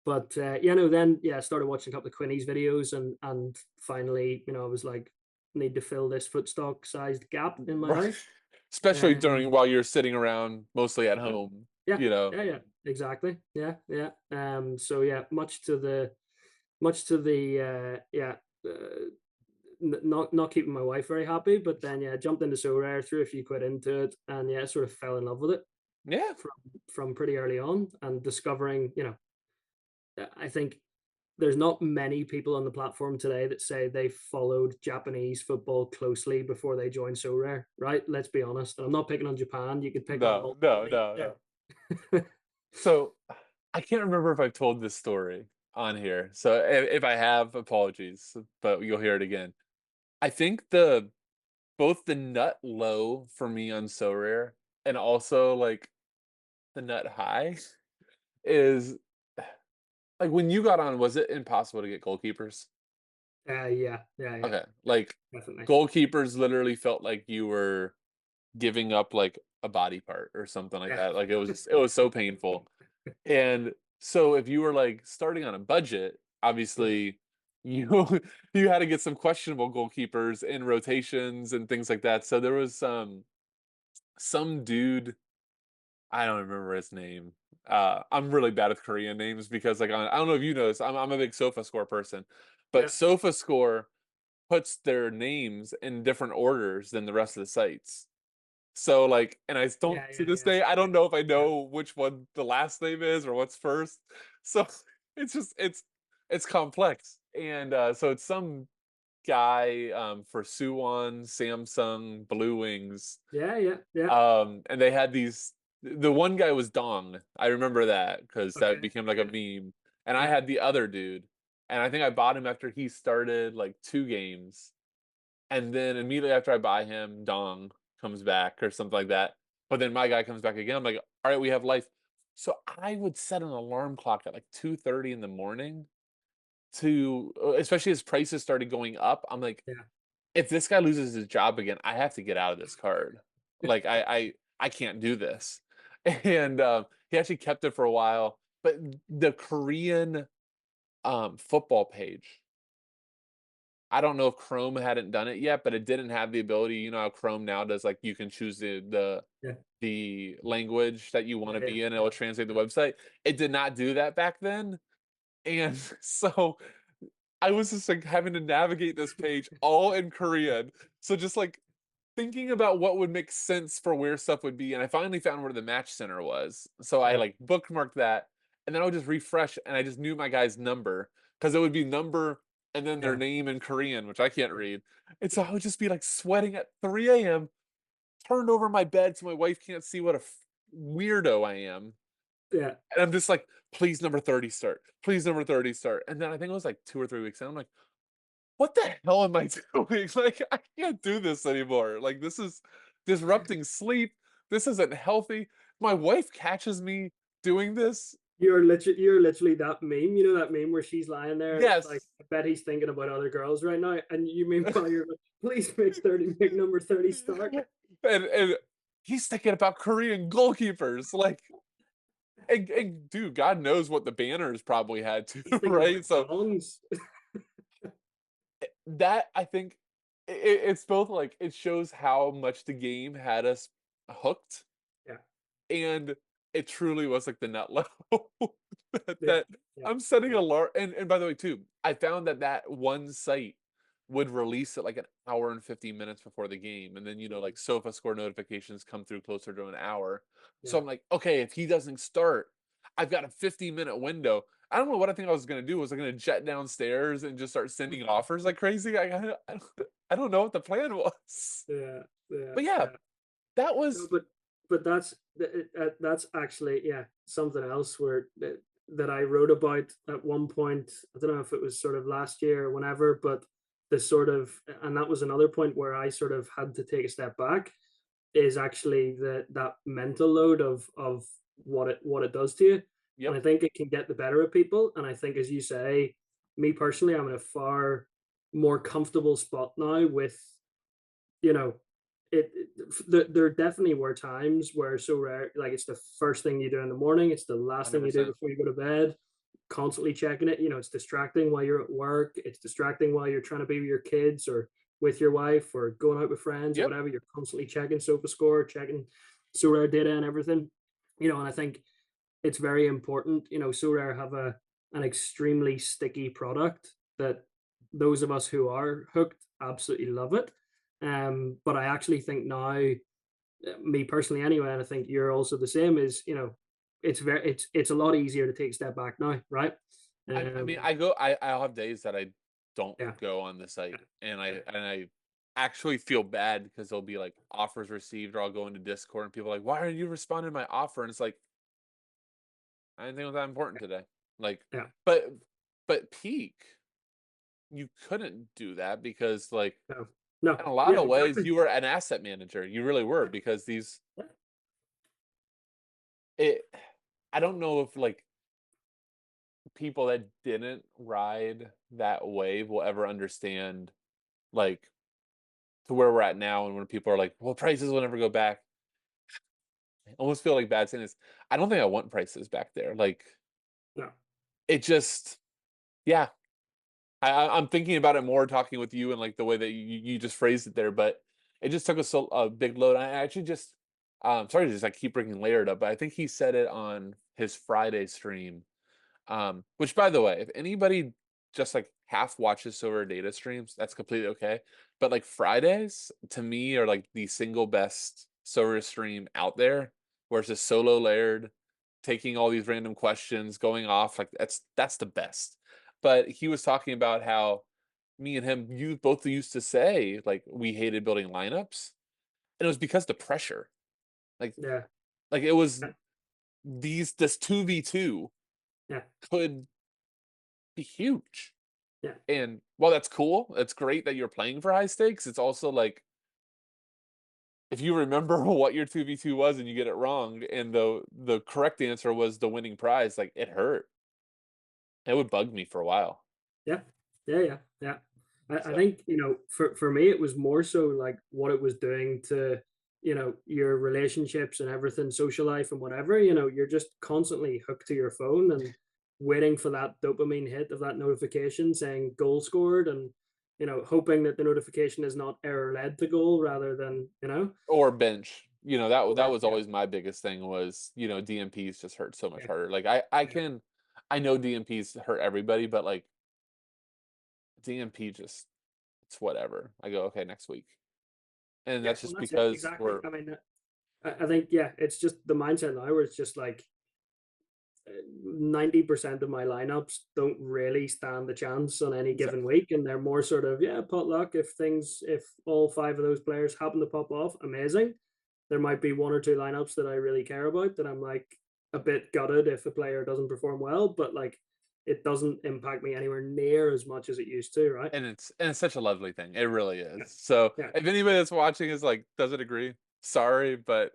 but no, then I started watching a couple of Quinny's videos, and finally, I was like, need to fill this footstock sized gap in my Right. life. Especially during Um, while you're sitting around mostly at yeah, home, yeah, you know. yeah, exactly. Yeah, yeah. So yeah, much to the not keeping my wife very happy, but then jumped into So Rare, threw a few quid into it, and sort of fell in love with it Yeah. from pretty early on, and discovering, I think there's not many people on the platform today that say they followed Japanese football closely before they joined So Rare, right? Let's be honest. And I'm not picking on Japan. You could pick on No, multiple no, leagues no, no. there. So I can't remember if I've told this story on here. So if I have, apologies, but you'll hear it again. I think the both the nut low for me on So Rare and also like the nut high is like when you got on, was it impossible to get goalkeepers? Yeah, yeah, yeah, Okay. Like definitely. goalkeepers literally felt like you were giving up like a body part or something like Yeah, that. Like it was so painful. And so if you were like starting on a budget, yeah, obviously you you had to get some questionable goalkeepers in rotations and things like that. So there was some dude, I don't remember his name. I'm really bad with Korean names because like I don't know if you know this. I'm a big Sofa Score person, but yeah. Sofa Score puts their names in different orders than the rest of the sites. So like, and I don't Yeah, to yeah, this yeah, day, I yeah, don't know if I yeah, know which one the last name is or what's first. So it's just it's complex. And so it's some guy for Suwon, Samsung, Blue Wings. yeah, yeah, yeah. And they had these the one guy was Dong. I remember that because that Okay, became like a okay, meme. And I yeah, had the other dude. And I think I bought him after he started like 2 games. And then immediately after I buy him, Dong comes back or something like that. But then my guy comes back again. I'm like, all right, we have life. So I would set an alarm clock at like 2:30 in the morning to especially as prices started going up. I'm like, yeah, if this guy loses his job again, I have to get out of this card. Like I can't do this. And he actually kept it for a while. But the Korean football page, I don't know if Chrome hadn't done it yet, but it didn't have the ability. You know how Chrome now does, like you can choose yeah, the language that you want yeah, to yeah, be in, and it yeah, will translate the website. It did not do that back then. And so I was just like having to navigate this page all in Korean. So just like thinking about what would make sense for where stuff would be. And I finally found where the match center was. So I yeah, like bookmarked that. And then I would just refresh and I just knew my guy's number because it would be number and then their yeah, name in Korean, which I can't read. And so I would just be like sweating at 3 a.m., turned over my bed so my wife can't see what a weirdo I am. yeah. And I'm just like, please number 30 start. Please number 30 start. And then I think it was like 2 or 3 weeks. And I'm like, what the hell am I doing? Like, I can't do this anymore. Like, this is disrupting sleep. This isn't healthy. My wife catches me doing this. You're literally that meme. You know that meme where she's lying there, like Yes. I bet he's thinking about other girls right now, and you meanwhile you're like, please make number 30 start. And he's thinking about Korean goalkeepers. Like, and dude, God knows what the banners probably had to, He's thinking right? about So dongs. that I think it's both like it shows how much the game had us hooked, Yeah, and it truly was like the nut level that, yeah, that yeah, I'm setting yeah, alarm. And by the way, too, I found that that one site would release it like an hour and 15 minutes before the game, and then like Sofa Score notifications come through closer to an hour. So yeah. I'm like, okay, if he doesn't start, I've got a 15-minute window. I don't know what I think I was gonna do. Was I gonna jet downstairs and just start sending offers like crazy? I don't know what the plan was. Yeah, yeah, But yeah, yeah. that No, was but that's actually, yeah, something else where that I wrote about at one point. I don't know if it was sort of last year or whenever, but the sort of, and that was another point where I sort of had to take a step back, is actually that mental load of what it does to you. And yep. I think it can get the better of people. And I think, as you say, me personally, I'm in a far more comfortable spot now with, you know, there definitely were times where so rare, like it's the first thing you do in the morning, it's the last thing you do 100%. before you go to bed, constantly checking it. It's distracting while you're at work, it's distracting while you're trying to be with your kids or with your wife or going out with friends or Yep. whatever. You're constantly checking Sofa Score, checking sorare data and everything. And I think it's very important. Sorare have an extremely sticky product that those of us who are hooked absolutely love it. But I actually think now, me personally anyway, and I think you're also the same, is it's a lot easier to take a step back now, right? I mean, Um, I'll have days that I don't yeah, go on the site, and yeah, I actually feel bad because there'll be like offers received, or I'll go into Discord and people are like, why are you responding to my offer? And it's like, I didn't think it was that important today. Like, yeah, but Peak, you couldn't do that because like no, no, in a lot yeah, of ways exactly. you were an asset manager. You really were Yeah, because these yeah, it I don't know if like people that didn't ride that wave will ever understand like to where we're at now and when people are like, well, prices will never go back. I almost feel like bad saying this. I don't think I want prices back there. Like no, it just yeah. I'm thinking about it more talking with you and like the way that you just phrased it there, but it just took us a big load. I actually just sorry to just like keep bringing Layered up, but I think he said it on his Friday stream. Which by the way, if anybody just like half watches Silver Data streams, that's completely okay. But like Fridays to me are like the single best Sorare stream out there, where it's just solo layered, taking all these random questions, going off, like, that's the best. But he was talking about how me and him, you both used to say, like, we hated building lineups, and it was because the pressure. Like Yeah. it was Yeah. this 2v2 Yeah. could be huge. Yeah. And while that's cool, it's great that you're playing for high stakes, it's also like, if you remember what your 2v2 was and you get it wrong and the correct answer was the winning prize, like, it hurt. It would bug me for a while. Yeah. Yeah, yeah, yeah. I So think, for me, it was more so like what it was doing to, your relationships and everything, social life and whatever. You're just constantly hooked to your phone and waiting for that dopamine hit of that notification saying goal scored, and, hoping that the notification is not error led to goal rather than, or bench. That or was yeah, always my biggest thing was, DMPs just hurt so much yeah, harder. Like, yeah, I know DMPs hurt everybody, but, like, DMP just, it's whatever. I go, "Okay, next week." And yeah. that's Well, just that's it. because Exactly. we're I mean, I think, yeah, it's just the mindset now where it's just like 90% of my lineups don't really stand a chance on any given exactly. week, and they're more sort of, yeah, potluck. If all five of those players happen to pop off, amazing. There might be one or two lineups that I really care about that I'm like a bit gutted if a player doesn't perform well, but like it doesn't impact me anywhere near as much as it used to, right? And it's such a lovely thing. It really Yeah, is. So, yeah. if anybody that's watching is like, doesn't agree, sorry, but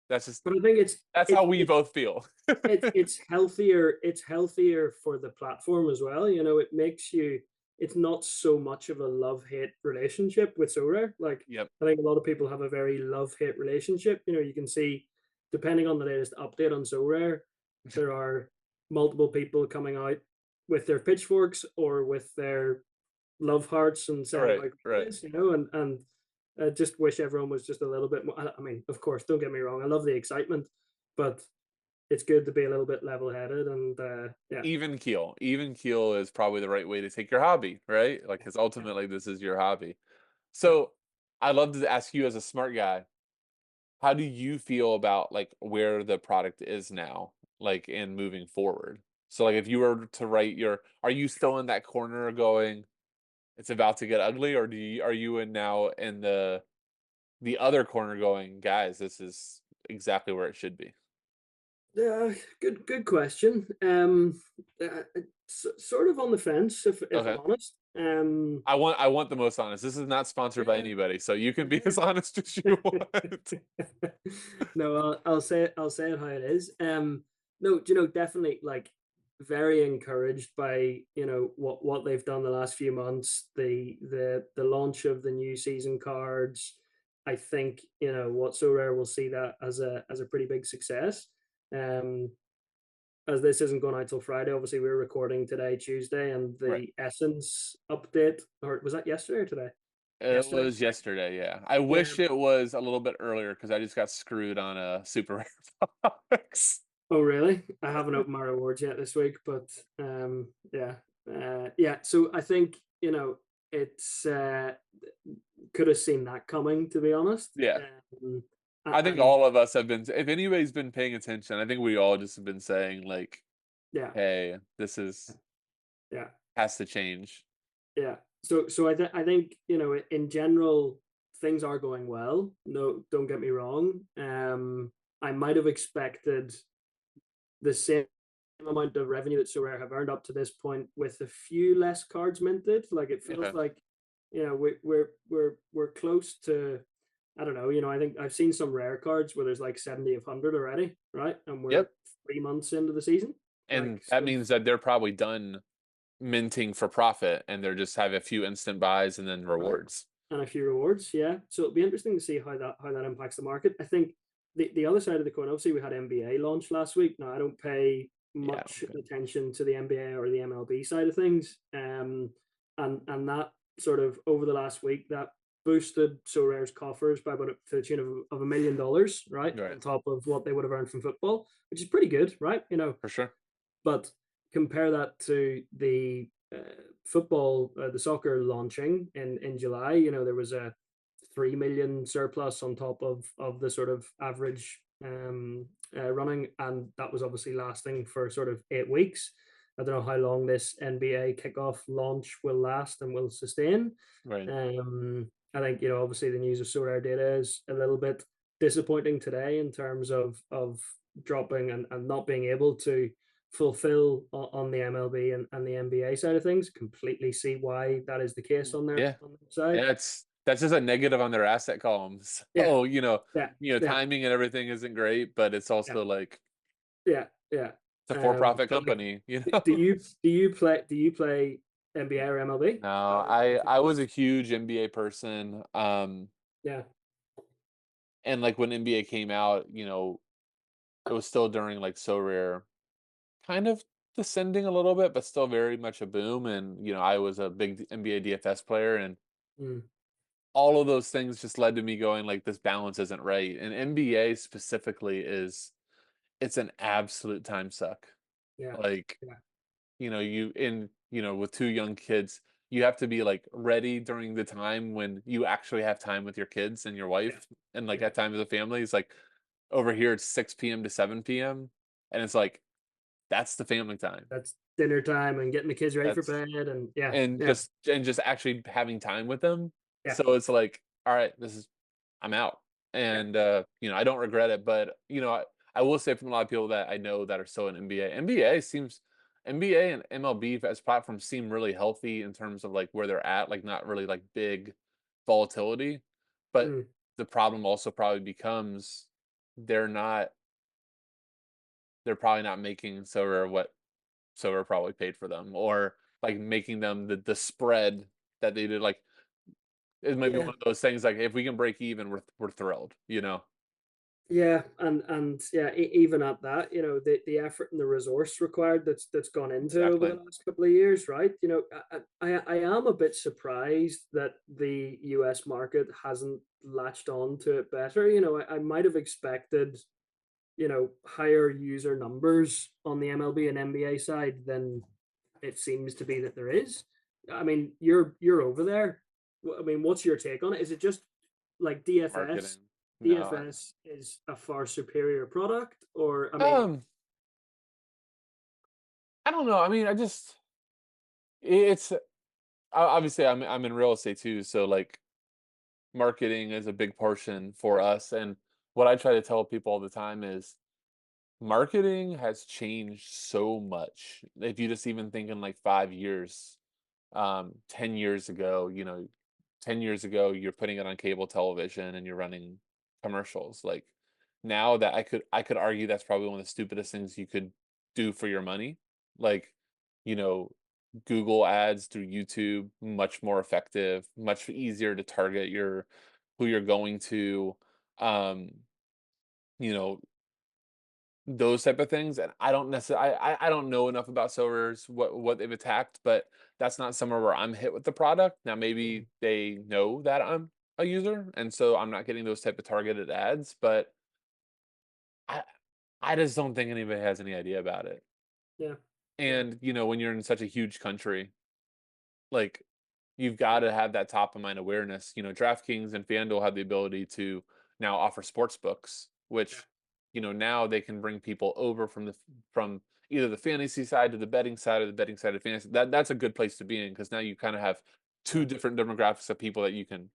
that's just But I think that's how it's we it's both feel. it's healthier for the platform as well. It makes you, it's not so much of a love-hate relationship with Sorare. Like, Yep. I think a lot of people have a very love-hate relationship. You can see, depending on the latest update on Sorare, there are multiple people coming out with their pitchforks or with their love hearts and saying how Right, great right. it is, and I just wish everyone was just a little bit more. I mean, of course, don't get me wrong, I love the excitement, but it's good to be a little bit level-headed and, yeah, Even keel is probably the right way to take your hobby, right? Like, yeah, because yeah, ultimately this is your hobby. yeah. So, I'd love to ask you as a smart guy, how do you feel about, like, where the product is now, like, and moving forward? So, like, if you were to write your, are you still in that corner going, it's about to get ugly, or are you in now in the other corner going, guys, this is exactly where it should be? Yeah, good question. Sort of on the fence, if I'm Okay. honest. I want the most honest. This is not sponsored by Yeah, anybody, so you can be yeah. as honest as you want. No, I'll say it how it is. No, definitely like very encouraged by what they've done the last few months. The launch of the new season cards. I think what So Rare will see that as a pretty big success. Um, as this isn't going out till Friday, obviously we're recording today, Tuesday, and Right. the Essence update, or was that yesterday or today? It Yesterday. was yesterday, yeah. I Yeah. wish it was a little bit earlier because I just got screwed on a super rare box. Oh, really? I haven't opened my rewards yet this week, but yeah, yeah. So I think it's could have seen that coming, to be honest. Yeah. I think And all of us have been, if anybody's been paying attention, I think we all just have been saying, like, yeah, "Hey, this is yeah, has to change." yeah. So I think in general things are going well. No, don't get me wrong. I might have expected the same amount of revenue that Sorare have earned up to this point with a few less cards minted. Like it feels Okay. like we're close to. I don't know. I think I've seen some rare cards where there's like 70 of 100 already, right? And we're Yep. 3 months into the season. And Like, that so, means that they're probably done minting for profit and they're just have a few instant buys and then right. rewards. And a few rewards, yeah. So it'll be interesting to see how that impacts the market. I think the other side of the coin, obviously, we had NBA launch last week. Now I don't pay Yeah. much Okay. attention to the NBA or the MLB side of things, and that sort of over the last week that boosted So Rare's coffers by about to the tune of $1 million, right, Right. on top of what they would have earned from football, which is pretty good, right? For sure. But compare that to the football, the soccer launching in July. There was a 3 million surplus on top of the sort of average running, and that was obviously lasting for sort of 8 weeks. I don't know how long this NBA kickoff launch will last and will sustain. Right. I think, obviously the news of Sorare data is a little bit disappointing today in terms of dropping and not being able to fulfill on the MLB and the NBA side of things. Completely see why that is the case on their Yeah. side. Yeah, that's just a negative on their asset columns. Yeah, Oh, yeah, yeah, timing and everything isn't great, but it's yeah, also like yeah, yeah. it's a for-profit But like, company, you do know? you play NBA or MLB? No, Out of I curiosity? was a huge NBA person. Yeah. And like when NBA came out, it was still during like So Rare kind of descending a little bit, but still very much a boom. And I was a big NBA DFS player, and Mm, all of those things just led to me going like this balance isn't right. And NBA specifically it's an absolute time suck. yeah. Like, Yeah. with two young kids, you have to be like ready during the time when you actually have time with your kids and your Yeah. wife and like Yeah. at time as a family. It's like over here it's 6 p.m. to 7 p.m. and it's like that's the family time. That's dinner time and getting the kids ready for That's bed, and yeah, and yeah, just actually having time with them. yeah. So it's like, all right, I'm out. Yeah. And I don't regret it, but I will say from a lot of people that I know that are still in NBA. NBA and MLB as platforms seem really healthy in terms of like where they're at, like not really like big volatility. But Mm, the problem also probably becomes they're not they're probably not making Silver what Silver probably paid for them, or like making them the spread that they did. Like it might be one yeah. of those things like if we can break even, we're thrilled, Yeah, and yeah, even at that, the effort and the resource required that's gone into it over the Exactly. last couple of years, right? I am a bit surprised that the US market hasn't latched on to it better. I might have expected, higher user numbers on the MLB and NBA side than it seems to be that there is. I mean, you're over there. I mean, what's your take on it? Is it just like DFS? Marketing. No. DFS is a far superior product, or I mean, Um, I don't know. I mean, it's obviously I'm in real estate too, so like marketing is a big portion for us. And what I try to tell people all the time is marketing has changed so much. If you just even think in like 5 years, 10 years ago, 10 years ago, you're putting it on cable television and you're running commercials. Like now that I could argue that's probably one of the stupidest things you could do for your money. Like, you know, Google ads through YouTube, much more effective, much easier to target who you're going to. Um, you know, those type of things. And I don't necessarily I don't know enough about Silvers, what they've attacked, but that's not somewhere where I'm hit with the product. Now maybe they know that I'm a user, and so I'm not getting those type of targeted ads, but I I just don't think anybody has any idea about it. yeah, yeah, And when you're in such a huge country, like you've got to have that top of mind awareness. DraftKings and FanDuel have the ability to now offer sports books, yeah, which now they can bring people over from either the fantasy side to the betting side or the betting side of fantasy. That's a good place to be in because now you kind of have two yeah, different demographics of people that you can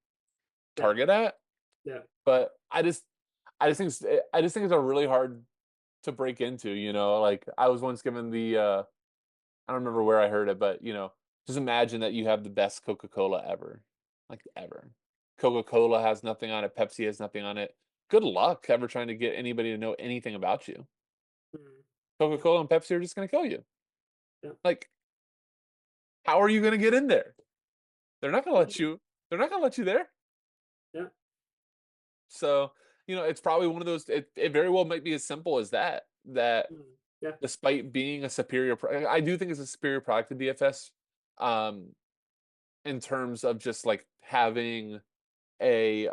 yeah, target at. yeah. But I just think it's a really hard to break into. Like I was once given I don't remember where I heard it, but just imagine that you have the best Coca-Cola ever, like ever. Coca-Cola has nothing on it. Pepsi has nothing on it. Good luck ever trying to get anybody to know anything about you. Mm, yeah, Coca-Cola and Pepsi are just going to kill you. yeah, Like, how are you going to get in there? They're not going to yeah, let you. They're not going to let you there. yeah, So, it's probably one of those. It very well might be as simple as that. That mm, yeah, despite being a superior, I do think it's a superior product to DFS. Um, in terms of just like having a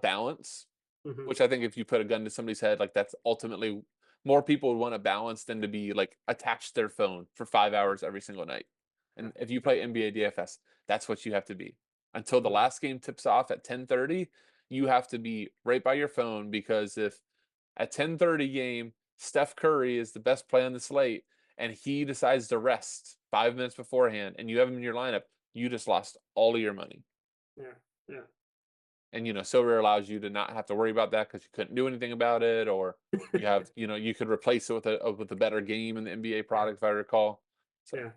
balance, hmm, which I think if you put a gun to somebody's head, like that's ultimately more people would want a balance than to be like attached to their phone for 5 hours every single night. yeah, And if you play NBA DFS, that's what you have to be. until the Mm. last game tips off at 10:30. You have to be right by your phone because if at 10:30 game Steph Curry is the best play on the slate and he decides to rest 5 minutes beforehand and you have him in your lineup, you just lost all of your money. Yeah. Yeah. And so rare allows you to not have to worry about that because you couldn't do anything about it, or you could replace it with a better game in the NBA Yeah. product, if I recall. So Yeah.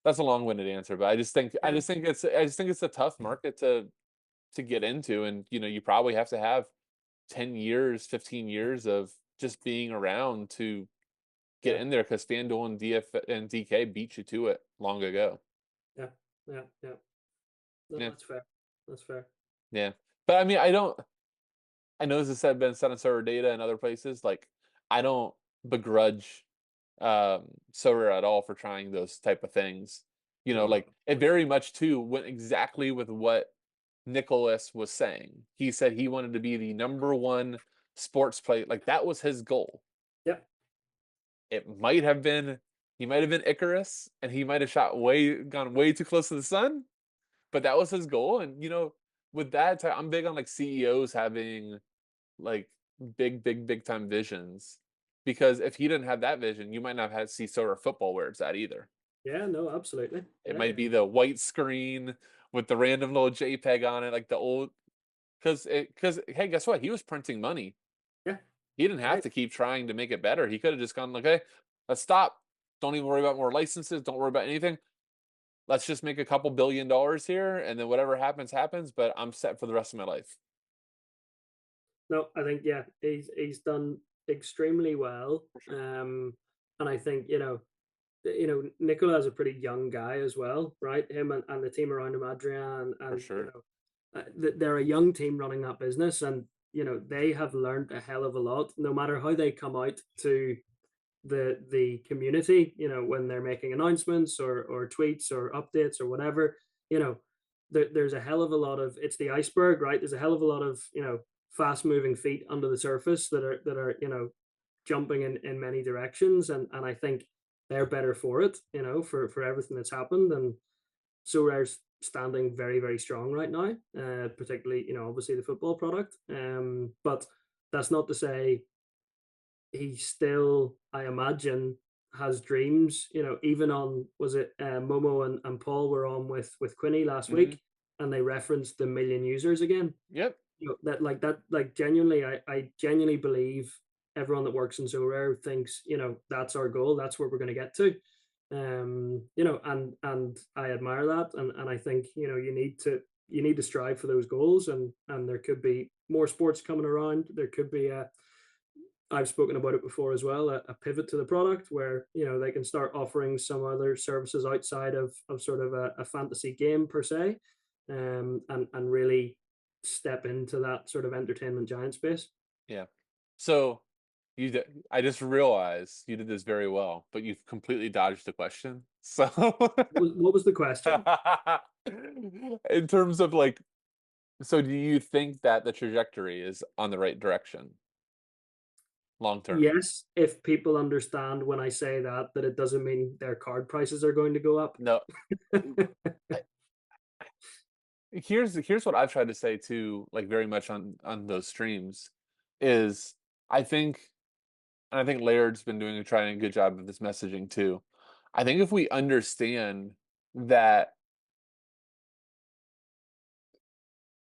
that's a long-winded answer, but Yeah. I just think it's a tough market to get into, and you probably have to have 10 years, 15 years of just being around to get Yeah. in there because FanDuel and DF and DK beat you to it long ago. Yeah. Yeah. Yeah. No, Yeah, that's fair. That's fair. yeah. But I mean, I know this has been said on server data and other places. Like, I don't begrudge Sorare at all for trying those type of things. No, Like of it course. very much too went exactly with what Nicholas was saying. He said he wanted to be the number one sports play. Like that was his goal. Yeah. It might have been he might have been Icarus, and he might have gone way too close to the sun. But that was his goal, and with that, I'm big on like CEOs having like big time visions. Because if he didn't have that vision, you might not have had see sort of football where it's at either. Yeah. No, absolutely. It Yeah. might be the white screen with the random little JPEG on it, like the old. Because hey, guess what? He was printing money. Yeah. He didn't have Right. to keep trying to make it better. He could have just gone like, "Hey, let's stop. Don't even worry about more licenses. Don't worry about anything. Let's just make a couple $1 billion here, and then whatever happens, happens. But I'm set for the rest of my life." No, I think yeah, he's done extremely well. For sure. And I think Nicola is a pretty young guy as well, right? Him and the team around him, Adrian, For and sure. they're a young team running that business, and they have learned a hell of a lot. No matter how they come out to the community, when they're making announcements or tweets or updates or whatever, there's a hell of a lot of it's the iceberg, right? There's a hell of a lot of fast moving feet under the surface that are jumping in many directions, and I think they're better for it, for everything that's happened. And so they're standing very, very strong right now, particularly, obviously the football product. But that's not to say he still, I imagine, has dreams. Even on was it Momo and Paul were on with Quinny last Hmm. week, and they referenced the million users again. Yep. That genuinely, I genuinely believe everyone that works in Sorare thinks that's our goal, that's where we're going to get to. And I admire that, and I think you need to strive for those goals, and there could be more sports coming around. There could be a I've spoken about it before as well, a pivot to the product where they can start offering some other services outside of sort of a fantasy game per se, and really step into that sort of entertainment giant space. Yeah. So I just realized you did this very well, but you've completely dodged the question. So What was the question? in terms of like, so do you think that the trajectory is on the right direction long term? Yes, if people understand when I say that it doesn't mean their card prices are going to go up. No. I- Here's what I've tried to say too, like very much on those streams, is I think, and I think Laird's been trying a good job of this messaging too. I think if we understand that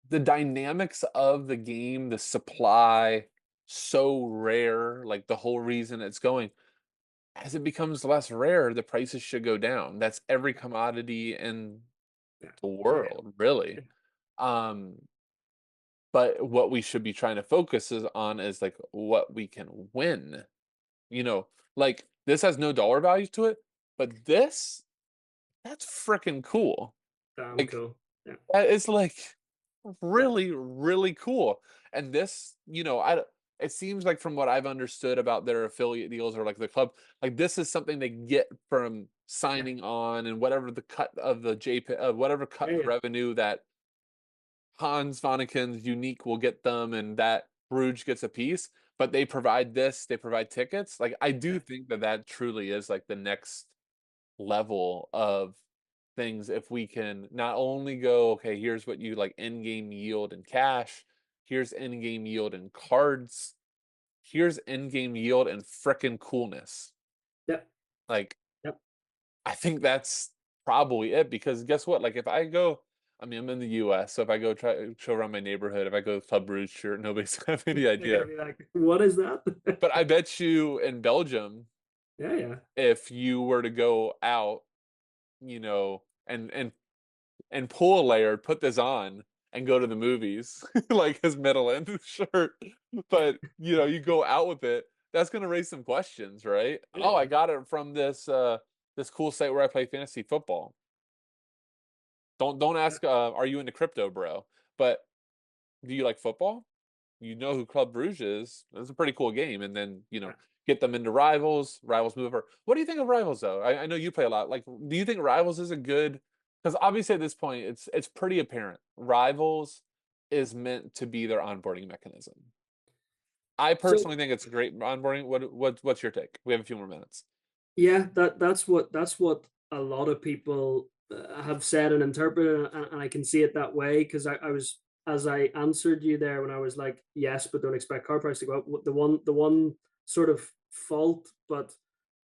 the dynamics of the game, the supply, so rare, like the whole reason it's going, as it becomes less rare, the prices should go down. That's every commodity in Yeah. the Oh yeah. world, really. Yeah. Um, but what we should be trying to focus on is like what we can win. You know, like this has no dollar value to it, but that's freaking cool. Damn Like cool. Yeah. it's like Yeah. really, really cool. And this, it seems like from what I've understood about their affiliate deals or like the club, like this is something they get from Yeah. signing on and whatever the cut of the JP, whatever cut Yeah. of Yeah. revenue that Hans Vonneken's unique will get them and that Bruges gets a piece, but they provide this, they provide tickets. Like I do Yeah. think that truly is like the next level of things if we can not only go, okay, here's what you like in-game yield and cash, here's in-game yield and cards, here's in-game yield and frickin' coolness. Yep. Like, Yep. I think that's probably it because guess what? Like, if I go, I mean, I'm in the US, so if I go try to show around my neighborhood, if I go to Club Brugge, sure, nobody's gonna have any They're gonna idea. be like, "What is that?" But I bet you in Belgium, Yeah, yeah, if you were to go out, and pull a layer, put this on, and go to the movies, like his middle end shirt. But you go out with it, that's gonna raise some questions, right? yeah, Oh, I yeah. got it from this cool site where I play fantasy football. Don't Yeah. ask, are you into crypto, bro? But do you like football? You know who Club Brugge is. It's a pretty cool game. And then, Yeah. get them into Rivals, Rivals move over. What do you think of Rivals though? I know you play a lot. Like, do you think Rivals is a good, because obviously at this point it's pretty apparent. Rivals is meant to be their onboarding mechanism. I So personally think it's a great onboarding. What's your take? We have a few more minutes. yeah, that's what a lot of people have said and interpreted, and I can see it that way because I was as I answered you there when I was like, yes, but don't expect car price to go up. The one sort of fault, but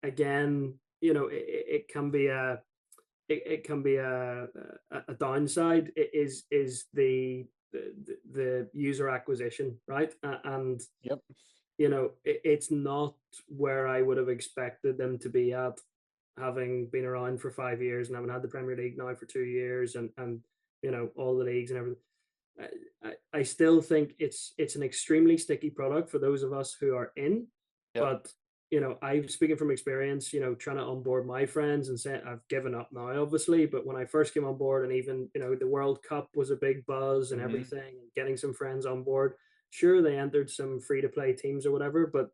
again, it can be it can be a downside. It is the user acquisition, right? And Yep. it's not where I would have expected them to be at, having been around for 5 years and having had the Premier League now for 2 years, and all the leagues and everything. I still think it's an extremely sticky product for those of us who are in, Yep. but I'm speaking from experience. Trying to onboard my friends and say I've given up now, obviously. But when I first came on board, and even the World Cup was a big buzz and Hmm. everything, and getting some friends on board. Sure, they entered some free to play teams or whatever, but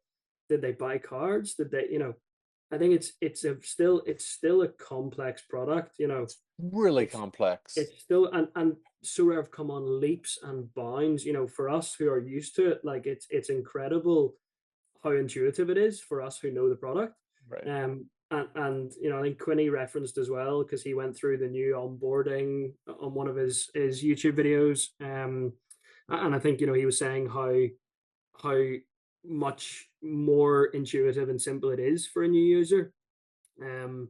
did they buy cards? Did they? I think it's still a complex product. It's really It's complex. it's still and Sura have come on leaps and bounds. For us who are used to it, like it's incredible how intuitive it is for us who know the product. Right. And I think Quinny referenced as well because he went through the new onboarding on one of his YouTube videos. And I think he was saying how much more intuitive and simple it is for a new user. Um,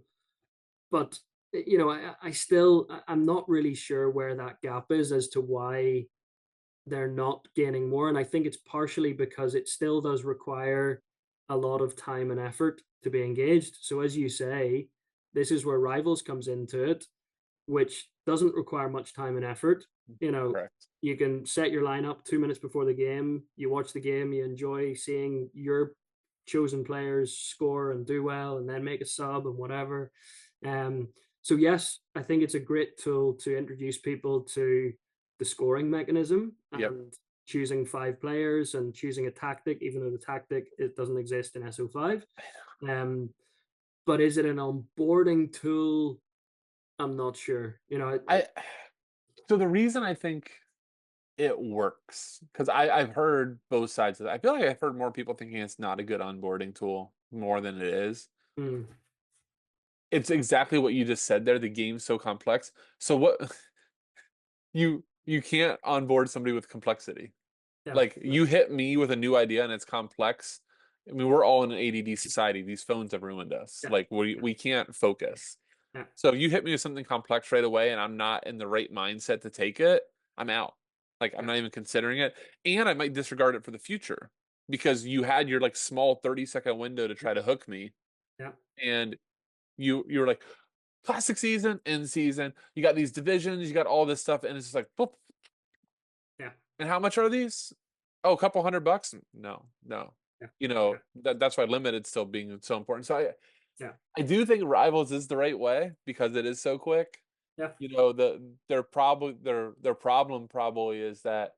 but I still I'm not really sure where that gap is as to why they're not gaining more. And I think it's partially because it still does require a lot of time and effort to be engaged. So as you say, this is where Rivals comes into it, which doesn't require much time and effort. You know, Correct. you can set your lineup 2 minutes before the game. You watch the game, you enjoy seeing your chosen players score and do well, and then make a sub and whatever. Um, so yes, I think it's a great tool to introduce people to the scoring mechanism Yep. and choosing 5 players and choosing a tactic, even though the tactic it doesn't exist in SO5. Um, but is it an onboarding tool? I'm not sure. I so the reason I think it works because I've heard both sides of that. I feel like I've heard more people thinking it's not a good onboarding tool more than it is. mm, It's exactly what you just said there. The game's so complex. So what you can't onboard somebody with complexity. yeah, Like no, you hit me with a new idea and it's complex. I mean, we're all in an ADD society. These phones have ruined us. yeah, Like we can't focus. yeah, So if you hit me with something complex right away and I'm not in the right mindset to take it, I'm out. Like I'm yeah, not even considering it. And I might disregard it for the future because you had your like small 30-second window to try to hook me yeah, and you were like classic season, end season, you got these divisions, you got all this stuff, and it's just like boop. yeah, And how much are these? Oh, a couple $100? No, no. yeah, yeah, That's why limited still being so important. So yeah, I do think Rivals is the right way because it is so quick. yeah. Their problem probably is that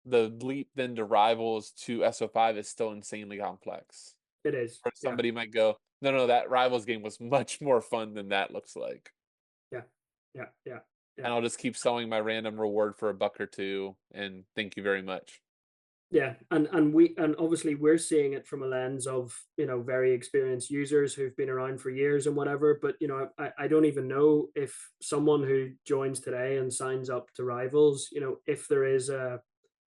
the leap then to Rivals to SO5 is still insanely complex. It is. Or Yeah, somebody might go, no, no, that Rivals game was much more fun than that looks like. yeah, yeah, yeah, yeah. And I'll just keep selling my random reward for a buck or two and thank you very much. Yeah, and obviously we're seeing it from a lens of, you know, very experienced users who've been around for years and whatever. But you know, I don't even know if someone who joins today and signs up to Rivals, you know, if there is a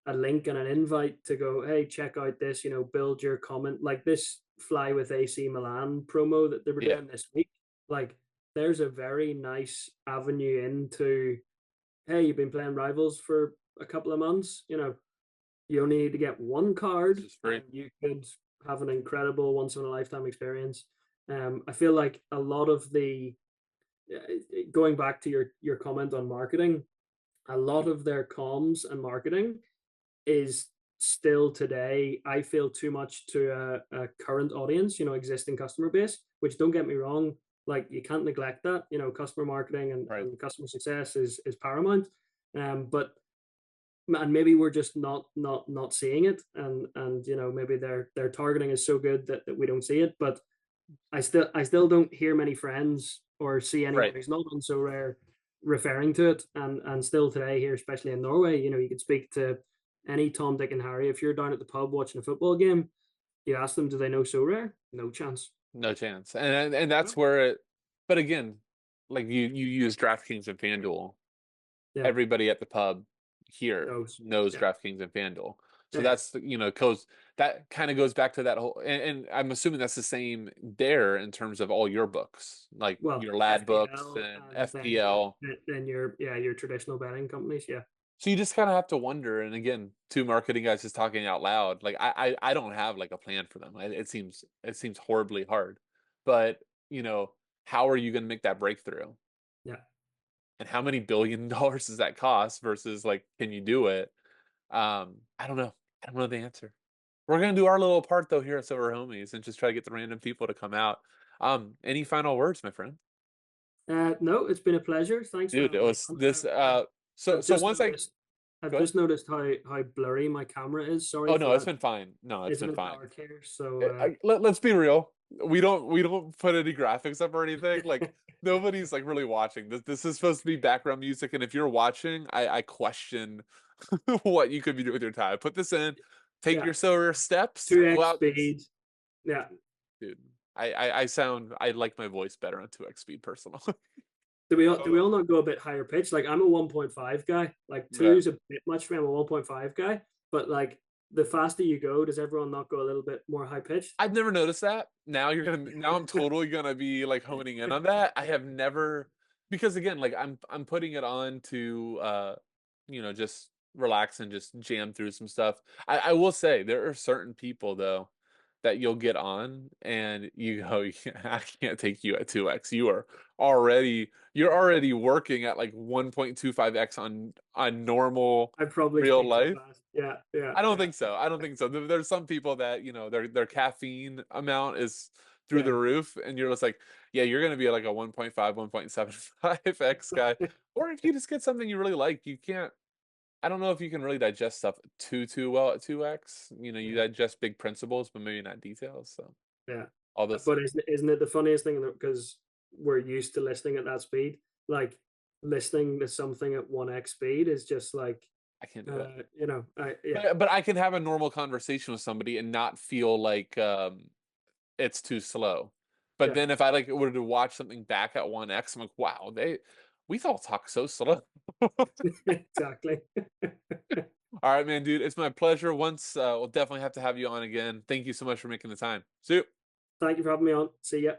link and an invite to go, hey, check out this, you know, build your comment, like this Fly with AC Milan promo that they were Yeah, doing this week. Like, there's a very nice avenue into, hey, you've been playing Rivals for a couple of months, you know, you only need to get one this card is free. and you could have an incredible once in a lifetime experience. I feel like a lot of the going back to your comment on marketing, a lot of their comms and marketing is still today, I feel, too much to a current audience, you know, existing customer base, which, don't get me wrong, like you can't neglect that, you know, customer marketing Right. and customer success is paramount. But and maybe we're just not seeing it, and you know, maybe their targeting is so good that we don't see it. But I still don't hear many friends or see anyone Right. who's not on so rare referring to it. And still today here, especially in Norway, you know, you could speak to any Tom, Dick, and Harry. If you're down at the pub watching a football game, you ask them, do they know so rare? No chance. No chance. And that's Well, where it, but again, like you use DraftKings and FanDuel. yeah, Everybody at the pub here knows. knows Yeah, DraftKings and FanDuel. So yeah, that's, you know, cause that kind of goes back to that whole, and I'm assuming that's the same there in terms of all your books, like well, your lad books FPL and and FPL. then your, yeah, your traditional betting companies. Yeah, So you just kind of have to wonder. And again, two marketing guys just talking out loud. Like I don't have like a plan for them. It seems horribly hard, but you know, how are you going to make that breakthrough? yeah. And how many billion dollars does that cost versus like, can you do it? I don't know. I don't know the answer. We're gonna do our little part though here at Silver Homies and just try to get the random people to come out. Any final words, my friend? No, it's been a pleasure. Thanks for Dude, having it me was on. this so I've so just once I noticed I've go ahead. just noticed how blurry my camera is. Sorry Oh for no, it's that. been fine. No, it's It's a been bit fine. dark here, so Let's be real. We don't put any graphics up or anything. Like nobody's like really watching. This is supposed to be background music, and if you're watching, I question what you could be doing with your time. Put this in, take yeah, your sober steps, two go x out and speed. Yeah. dude. I like my voice better on 2x speed personally. Do we all not go a bit higher pitch? Like, I'm a 1.5 guy. Like, two Yeah. is a bit much for me. I'm a 1.5 guy. But like, the faster you go, does everyone not go a little bit more high pitched? I've never noticed that. Now I'm totally gonna be like honing in on that. I have never, because again, like I'm putting it on to just relax and just jam through some stuff. I will say there are certain people though that you'll get on and you go, I can't take you at 2x. You're already working at like 1.25x on normal I probably real speak too life. fast. Yeah, yeah, I don't yeah, think so. I don't think so. There's some people that, their caffeine amount is through yeah. the roof, and you're just like, yeah, you're gonna be like a 1.5, 1.75x guy. Or if you just get something you really like, you can't. I don't know if you can really digest stuff too well at 2x. You Yeah. digest big principles, but maybe not details. So Yeah. all those But things, isn't it the funniest thing? Because we're used to listening at that speed. Like, listening to something at 1x speed is just like, I can't do it. yeah, But I can have a normal conversation with somebody and not feel like it's too slow. But yeah, then if I like were to watch something back at 1x, I'm like, wow, we all talk so slow. All exactly. right, man, dude, it's my pleasure. Once we'll definitely have to have you on again. Thank you so much for making the time. See you. Thank you for having me on. See ya.